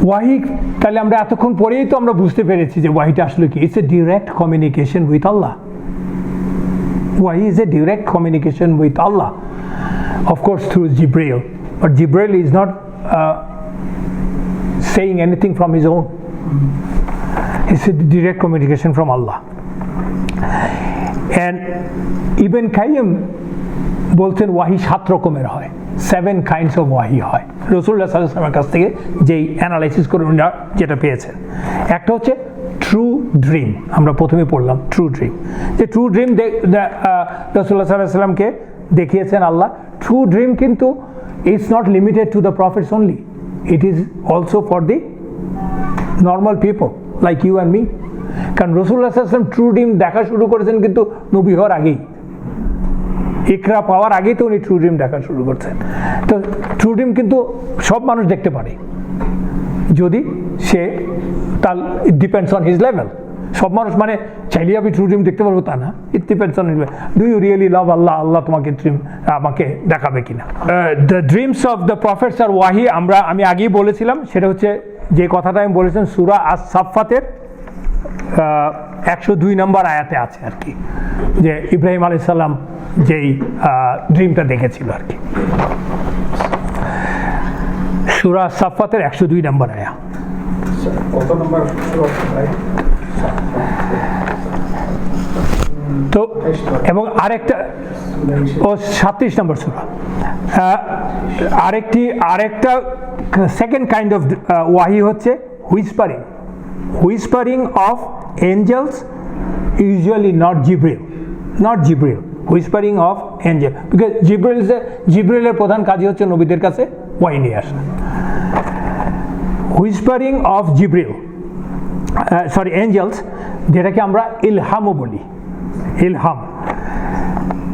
wahi তাহলে আমরা এতক্ষণ পরেই তো আমরা বুঝতে পেরেছি যে wahiটা আসলে কি। It's a direct communication with Allah. Wahi is a direct communication with Allah, of course through Jibril, but Jibril is not saying anything from his own. It's a direct communication from Allah. And ibn Qayyim বলছেন ওয়াহি 7 রকমের হয়, 7 kinds of ওয়াহি হয় রাসূলুল্লাহ সাল্লাল্লাহু আলাইহি ওয়াসাল্লামের কাছ থেকে যেই অ্যানালাইসিস করে উনারা যেটা পেয়েছেন। একটা হচ্ছে ট্রু ড্রিম, আমরা প্রথমে পড়লাম ট্রু ড্রিম, যে ট্রু ড্রিম রাসূলুল্লাহ সাল্লাল্লাহু আলাইহি ওয়াসাল্লামকে দেখিয়েছেন আল্লাহ। ট্রু ড্রিম কিন্তু it's not limited to the prophets only, it is also for the normal people like you and me. কারণ রাসূলুল্লাহ সাল্লাল্লাহু আলাইহি ওয়াসাল্লাম ট্রু ড্রিম দেখা শুরু করেছেন কিন্তু নবী হওয়ার আগেই, ইকরা পাওয়ার আগেই তো উনি ট্রু ড্রিম দেখা শুরু করছেন। তো ট্রু ড্রিম কিন্তু সব মানুষ দেখতে পারে যদি সে তার, ইট ডিপেন্ডস অন হিজ লেভেল। সব মানুষ মানে চাইলে আমি ট্রু ড্রিম দেখতে পারবো তা না, it depends on his level. Do you really love Allah, আল্লাহ তোমাকে ড্রিম আমাকে দেখাবে কিনা। The dreams of the prophets are ওয়াহি, আমি আগেই বলেছিলাম, সেটা হচ্ছে যে কথাটা আমি বলেছিলাম সূরা আস-সাফফাতের 102 নম্বর আয়াতে আছে আর কি, যে ইব্রাহিম আলাইহিস সালাম যেই ড্রিমটা দেখেছিল আর কি। সূরা আস-সাফফাতের 102 নম্বর আয়া। কত নম্বর তো এবং আরেকটা 37 নম্বর সূরা। আরেকটা সেকেন্ড কাইন্ড অফ ওয়াহি হচ্ছে whispering of angels, usually not Jibril, whispering of angel, because জিব্রিলের প্রধান কাজই হচ্ছে নবীদের কাছে ওয়াহি নিয়ে আসা। হুইসপারিং অফ এঞ্জেলস, যেটাকে আমরা ইলহামও বলি, ইলহাম।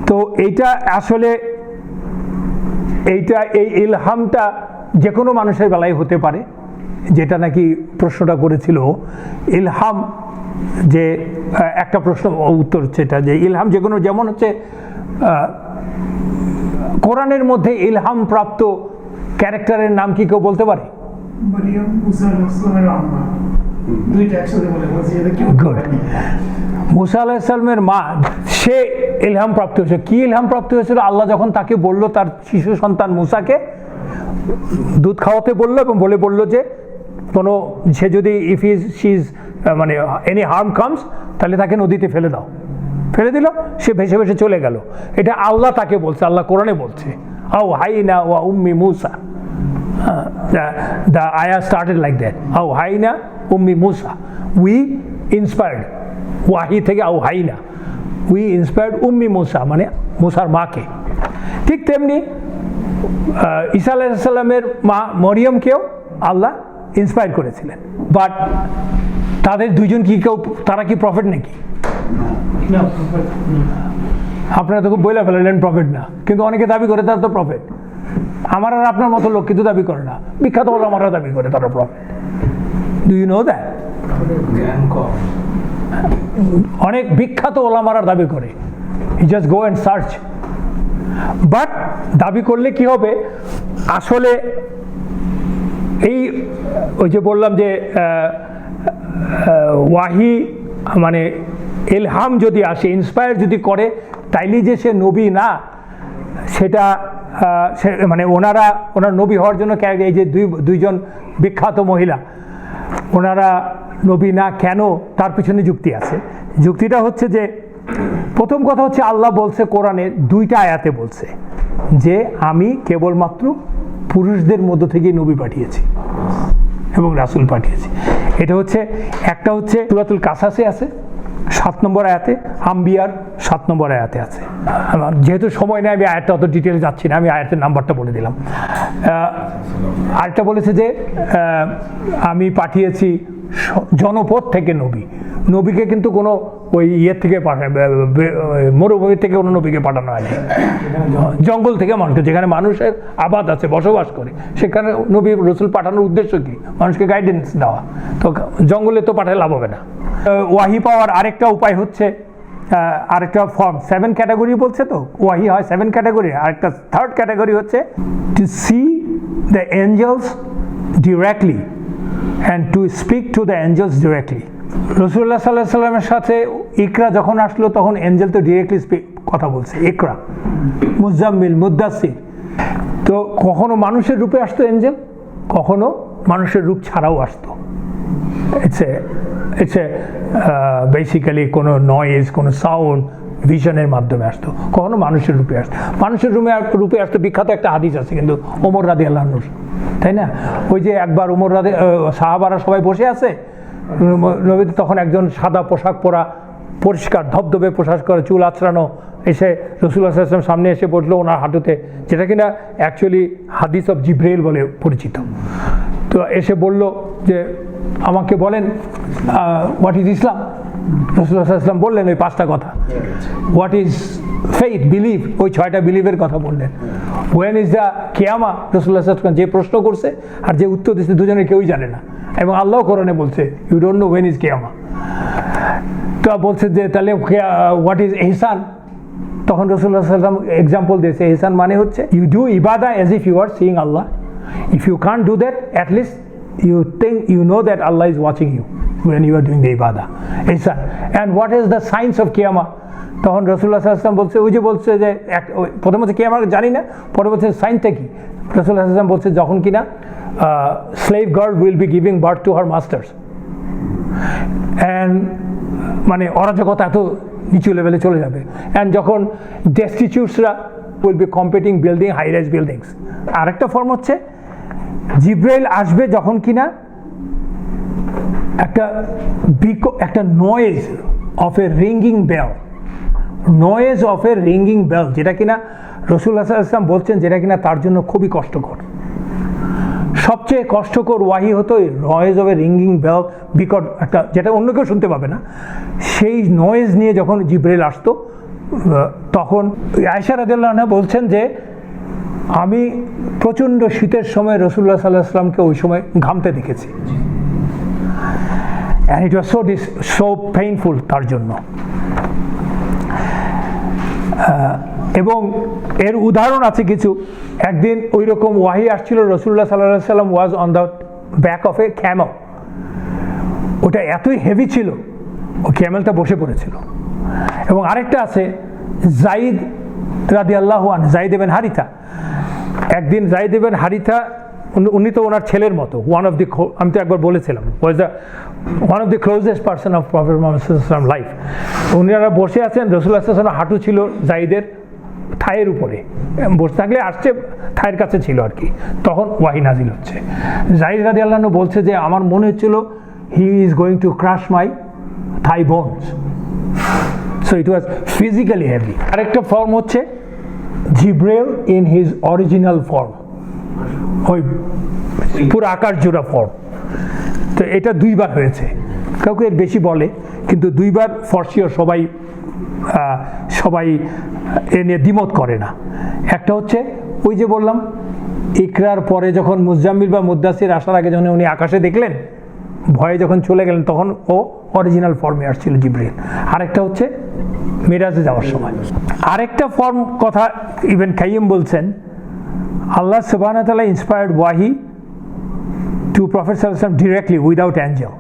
তো এইটা আসলে এই ইলহামটা যে কোনো মানুষের বেলায় হতে পারে, যেটা নাকি প্রশ্নটা করেছিল ইলহাম, যে একটা প্রশ্ন উত্তর হচ্ছে এটা, যে ইলহাম যে কোনো, যেমন হচ্ছে কোরআনের মধ্যে ইলহাম প্রাপ্ত ক্যারেক্টারের নাম কি কেউ বলতে পারে? মারিয়াম মুসা আলাইহিস সালামের আম্মা, দুইটা একসাথে বলে বলছি, এটা কি? গুড। মুসা আলাইহিস সালামের মা, সে ইলহাম প্রাপ্ত হয়েছে। কি ইলহাম প্রাপ্ত হয়েছিল? আল্লাহ যখন তাকে বলল, তার শিশু সন্তান মুসাকে দুধ খাওয়াতে বললো এবং বললো যে সে যদি মানে এনি হার্ম কামস, তাহলে তাকে নদীতে ফেলে দাও। ফেলে দিল, সে ভেসে ভেসে চলে গেল। এটা আল্লাহ তাকে বলছে, আল্লাহ কোরআনে বলছে, আও হাইনা ওয়া উম্মি মুসা। The ayah started like that. আও hyena Ummi Musa, we inspired, ওয়াহি থেকে আও হাইনা, we inspired উম্মি মুসা, মানে মুসার মাকে। ঠিক তেমনি ঈসা আলাইহিস সালামের মা মরিয়মকেও আল্লাহ ইন্সপায়ার করেছিলেন। বাট তাদের দুইজন তারা কি প্রফেট নাকি? আপনারা তো খুব বইলা ফেলেন প্রফেট না, কিন্তু অনেকে দাবি করে তারা তো প্রফেট। আমার আর আপনার মতো লোক কিন্তু দাবি করে না, বিখ্যাত ওলামারা দাবি করে তারা prophet. Do you know that? অনেক বিখ্যাত ওলামারা দাবি করে, you just go and search. But দাবি করলে কি হবে? আসলে ওই যে বললাম যে ওয়াহি মানে ইলহাম যদি আসে, ইন্সপায়ার যদি করে, তাইলে যে সে নবী না, সেটা মানে ওনার নবী হওয়ার জন্য এই যে দুইজন বিখ্যাত মহিলা, ওনারা নবী না কেন, তার পিছনে যুক্তি আছে। যুক্তিটা হচ্ছে যে, প্রথম কথা হচ্ছে আল্লাহ বলছে কোরআনে 2টা আয়াতে বলছে যে আমি কেবলমাত্র পুরুষদের মধ্য থেকেই নবী পাঠিয়েছি এবং রাসূল পাঠিয়েছি। এটা হচ্ছে, একটা হচ্ছে সূরাতুল কাসাসে আছে 7 নম্বর আয়াতে, আম্বিয়ার 7 নম্বর আয়াতে আছে। আমার যেহেতু সময় নেই, আমি আয়াতটা অত ডিটেলে যাচ্ছি না, আমি আয়াতের নাম্বারটা বলে দিলাম। আরেকটা বলেছে যে আমি পাঠিয়েছি জনপদ থেকে নবীকে কিন্তু কোনো ওই থেকে মরুভূমি থেকে কোনো নবীকে পাঠানো হয়নি, জঙ্গল থেকে মানুষকে, যেখানে মানুষের আবাদ আছে, বসবাস করে, সেখানে নবী রসুল পাঠানোর উদ্দেশ্য কি? মানুষকে গাইডেন্স দেওয়া। তো জঙ্গলে তো পাঠালে লাভ হবে না। ওয়াহি পাওয়ার আরেকটা উপায় হচ্ছে, আরেকটা ফর্ম, 7 ক্যাটাগরি বলছে তো, ওয়াহি হয় 7 ক্যাটাগরি। আরেকটা 3rd ক্যাটাগরি হচ্ছে to see the angels directly and to speak to the angels directly. রাসূলুল্লাহ সাল্লাল্লাহু আলাইহি ওয়াসাল্লামের সাথে ইকরা যখন আসলো, তখন এঞ্জেল তো ডিরেক্টলি কথা বলছে, ইকরা, মুজাম্মিল, মুদ্দাসির। তো কখনো মানুষের রূপে আসতো এঞ্জেল, কখনো মানুষের রূপ ছাড়াও আসতো। ইটস এ বেসিক্যালি কোনো নয়েজ, কোনো সাউন্ড ভিশনের মাধ্যমে আসতো, কখনো মানুষের রূপে আসতো। মানুষের রূপে আসতো বিখ্যাত একটা হাদিস আছে কিন্তু ওমর রাদিয়াল্লাহু আনহু, তাই না? ওই যে একবার ওমর সাহাবারা সবাই বসে আছে, নবী তখন একজন সাদা পোশাক পরা, পরিষ্কার ধবধবে পোশাক করে, চুল আঁচড়ানো, এসে রাসূলুল্লাহ সাল্লাল্লাহু আলাইহি ওয়াসাল্লাম সামনে এসে বসলো ওনার হাঁটুতে, যেটা কিনা অ্যাকচুয়ালি হাদিস অফ জিব্রাইল বলে পরিচিত। তো এসে বলল যে আমাকে বলেন হোয়াট ইজ ইসলাম। রাসূলুল্লাহ সাল্লাল্লাহু আলাইহি ওয়াসাল্লাম বললেন ওই 5টা কথা, হোয়াট ইজ ফেইথ, বিলিভ, ওই 6টা বিলিভের কথা বললেন। ওয়েন ইজ দ্য কিয়ামা, রাসূলুল্লাহ সাল্লাল্লাহু আলাইহি ওয়াসাল্লাম যে প্রশ্ন করছে আর যে উত্তর দিচ্ছে দুজনের কেউই জানে না, এবং আল্লাহ কোরআনে বলছে you don't know when is কিয়ামা। তো বলছে যে তাহলে হোয়াট ইজ ইহসান। তখন রাসূলুল্লাহ সাল্লাল্লাহু আলাইহি ওয়াসাল্লাম এক্সাম্পল দিয়েছে, ইহসান মানে হচ্ছে ইউ ডু ইবাদা as if you are seeing Allah, if you can't do that at least you think you know that Allah is watching you when you are doing the ibadah. Ihsan. And what is the signs of Qiyamah? তখন রাসূলুল্লাহ সাল্লাল্লাহু আলাইহি ওয়াসাল্লাম বলছে, ওই যে বলছে যে প্রথম হচ্ছে কিয়ামা জানি না, পরে বলছে সাইনটা কি। রাসূলুল্লাহ সাল্লাল্লাহু আলাইহি ওয়াসাল্লাম বলছে যখন কিনা slave girl will be giving birth to her masters, and মানে অরাজকতা এত নিচু লেভেলে চলে যাবে, and যখন destitutesরা will be competing building high rise buildings. আরেকটা ফর্ম হচ্ছে জিব্রাইল আসবে যখন কিনা একটা noise of a ringing bell, noise of a ringing bell, যেটা কিনা রাসূলুল্লাহ সাল্লাল্লাহু আলাইহি ওয়াসাল্লাম বলছেন যেটা কিনা তার জন্য খুবই কষ্টকর। সবচেয়ে কষ্টকর ওয়াহি হতো noise of a ringing bell, বিকট একটা, যেটা অন্য কেউ শুনতে পাবে না, সেই নয়েজ নিয়ে যখন জিব্রাইল আসতো তখন আয়েশা রাদিয়াল্লাহু আনহা বলছেন যে আমি প্রচণ্ড শীতের সময় রাসূলুল্লাহ সাল্লাল্লাহু আলাইহি ওয়াসাল্লামকে ওই সময় ঘামতে দেখেছি, and it was so painful তার জন্য। এবং এর উদাহরণ আছে কিছু। একদিন ওই রকম ওয়াহি আসছিল, রাসূলুল্লাহ সাল্লাল্লাহু আলাইহি ওয়াসাল্লাম ওয়াজ on the back of A Camel, ওটা এতই হেভি ছিল ও ক্যামেলটা বসে পড়েছিল। এবং আরেকটা আছে যায়েদ রাদিয়াল্লাহু আনহু, যায়েদ ইবনে হারিথা, একদিন যায়েদ ইবনে হারিথা, উনি তো ওনার ছেলের মতো, আমি তো একবার বলেছিলাম was the one of the closest person of prophet Muhammad সাল্লাল্লাহু আলাইহি ওয়াসাল্লাম লাইফ। উনারা বসে আছেন, রাসূলুল্লাহ সাল্লাল্লাহু আলাইহি ওয়াসাল্লাম হাঁটু ছিল যায়েদের থায়ের উপরে, বসে থাকলে আসছে থায়ের কাছে ছিল আর কি, তখন ওয়াহি নাজিল হচ্ছে। যায়েদ রাদিয়াল্লাহু আনহু বলছে যে আমার মনে হচ্ছিল he is going to crush my thigh bones, so it was physically heavy. আরেকটা ফর্ম হচ্ছে Jibrail in his original form, ওই পুরো আকাশ জোড়া ফর্ম। তো এটা 2বার হয়েছে, কাউকে এর বেশি বলে, কিন্তু 2বার ফর শিওর সবাই এ নিয়ে দ্বিমত করে না। একটা হচ্ছে ওই যে বললাম ইকরার পরে যখন মুজাম্মিল বা মুদ্দাসির আসার আগে যখন উনি আকাশে দেখলেন, ভয়ে যখন চলে গেলেন, তখন ও অরিজিনাল ফর্মে আসছিল জিব্রাইল। আরেকটা হচ্ছে মিরাজে যাওয়ার সময়। আরেকটা ফর্ম কথা ইবনে কাইয়িম বলছেন, আল্লাহ সুবহানাহু ওয়া তাআলা ইন্সপায়ার্ড ওয়াহি টু প্রফেট সাল্লাল্লাহু আলাইহি ওয়াসাল্লাম ডিরেক্টলি উইদাউট অ্যাঞ্জেল,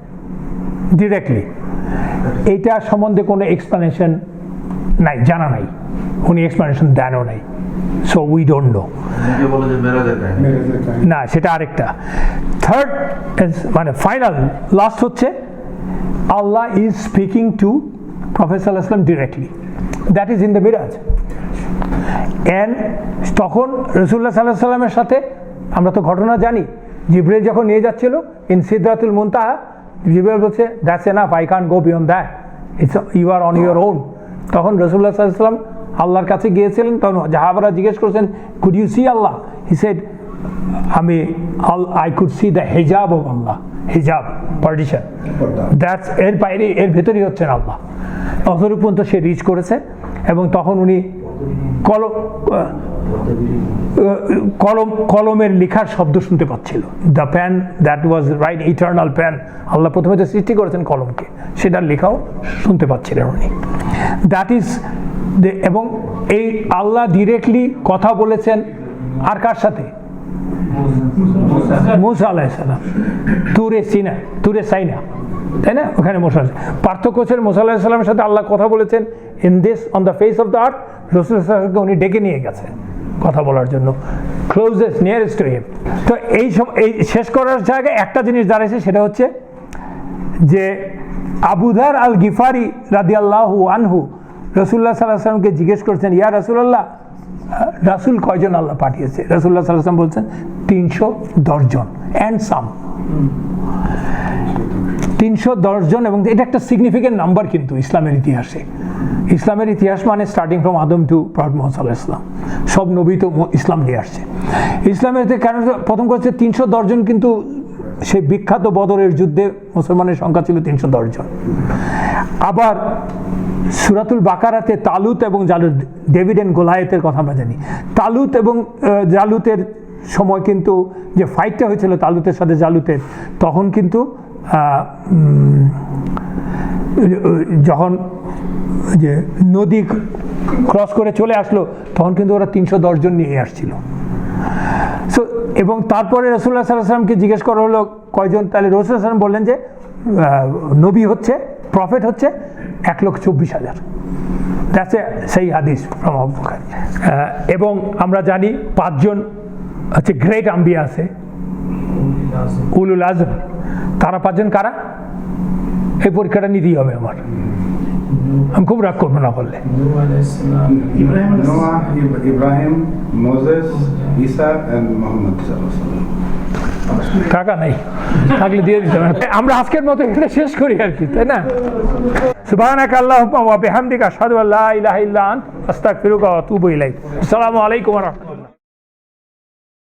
ডিরেক্টলি। এইটা সম্বন্ধে কোনো এক্সপ্লেনেশন নাই, জানা নাই, উনি এক্সপ্লেনেশন দেনও নাই, সো উই ডোন্ট নো। না, সেটা আরেকটা। থার্ড মানে ফাইনাল লাস্ট হচ্ছে Allah is speaking to prophet সাল্লাল্লাহু আলাইহি ওয়াসাল্লাম directly, that is in the Miraj. And তখন রাসূলুল্লাহ সাল্লাল্লাহু আলাইহি ওয়াসাল্লামের সাথে আমরা তো ঘটনা জানি, জিব্রাইল যখন নিয়ে যাচ্ছিল ইন সিদরাতুল মুনতাহা, জিব্রাইল বলছে that's enough, I can't go beyond that, it's you are on your own. তখন রাসূলুল্লাহ সাল্লাল্লাহু আলাইহি ওয়াসাল্লাম আল্লাহর কাছে গিয়েছিলেন, তখন সাহাবারা জিজ্ঞেস করেছেন could you see Allah? He said I could see the hijab of Allah, hijab partition, that's এর বাইরে এর ভেতরেই হচ্ছেন আল্লাহ। অতটুকু পর্যন্ত সে রিচ করেছে, এবং তখন উনি কলমের লেখার শব্দ শুনতে পাচ্ছিল, the pen that was write eternal pen, আল্লাহ প্রথমে তো সৃষ্টি করেছেন কলমকে, সেটার লেখাও শুনতে পাচ্ছিলেন উনি। দ্যাট ইজ এবং এই আল্লাহ ডিরেক্টলি কথা বলেছেন আর কার সাথে? মুসা আলাইহিস সালাম, তুরে সাইনা, তাই না? ওখানে মুসা, পার্থক্য হচ্ছে মুসা আলাইহিস সালামের সাথে আল্লাহ কথা বলেছেন in this on the face of the earth, রাসূলুল্লাহ সাল্লাল্লাহু আলাইহি ওয়াসাল্লামকে উনি ডেকে নিয়ে গেছেন কথা বলার জন্য, ক্লোজেস্ট নিয়ারেস্ট টু হিম। তো এই শেষ করার জায়গায় একটা জিনিস দাঁড়াইছে, সেটা হচ্ছে যে আবু যার আল গিফারি রাদিয়াল্লাহু আনহু রাসূলুল্লাহ সাল্লাল্লাহু আলাইহি ওয়াসাল্লামকে জিজ্ঞেস করছেন, ইয়া রাসূলুল্লাহ, রাসূল কয়জন আল্লাহ পাঠিয়েছে? রাসূলুল্লাহ সাল্লাল্লাহু আলাইহি ওয়াসাল্লাম বলছেন 310 জন অ্যান্ড সাম। 310 জন, এবং এটা একটা সিগনিফিকেন্ট নাম্বার কিন্তু ইসলামের ইতিহাসে। ইসলামের ইতিহাস মানে starting from Adam to prophet Muhammad সাল্লাল্লাহু আলাইহি ওয়াসাল্লাম, সব নবী তো ইসলাম নিয়ে আসছে। ইসলামের কারণ প্রথম করছে 310 জন, কিন্তু সেই বিখ্যাত বদরের যুদ্ধে মুসলমানের সংখ্যা ছিল 310 জন। আবার সূরাতুল বাকারাতে তালুত এবং জালুত, ডেভিড এন্ড গোলায়েতের কথা আমরা জানি। তালুত এবং জালুতের সময় কিন্তু যে ফাইটটা হয়েছিল তালুতের সাথে জালুতের, তখন কিন্তু যখন যে নদী ক্রস করে চলে আসলো, তখন কিন্তু ওরা 310 জন নিয়ে আসছিল। সো এবং তারপরে রাসূলুল্লাহ সাল্লাল্লাহু আলাইহি ওয়াসাল্লামকে জিজ্ঞেস করা হলো কয়জন, তাহলে রাসূলুল্লাহ সাল্লাল্লাহু আলাইহি ওয়াসাল্লাম বললেন যে নবী হচ্ছে, প্রফেট হচ্ছে 1,24,000। দ্যাটস এ সেই হাদিস ফ্রম আবু বুখারী। এবং আমরা জানি 5 জন হচ্ছে গ্রেট আম্বিয়া আছে, উলুল আজম। তারা 5 জন কারা? এই পরীক্ষাটা নিতেই হবে আমার, আমি খুব রাগ করবো না বললে। ইব্রাহিম, মোসেস, ঈসা এন্ড মুহাম্মদ সাল্লাল্লাহু আলাইহি ওয়াসাল্লাম। টাকা নাই, থাকলে দিয়ে দিতে হবে। আমরা আজকের মতো এটা শেষ করি আর কি, তাই না? সুবহানাকা আল্লাহুম্মা ওয়া বিহামদিকা আশহাদু আল্লা ইলাহা ইল্লা আনতা আস্তাগফিরুকা ওয়া আতুবু ইলাইক। আসসালামু আলাইকুম ওয়া রাহমাতুল্লাহ।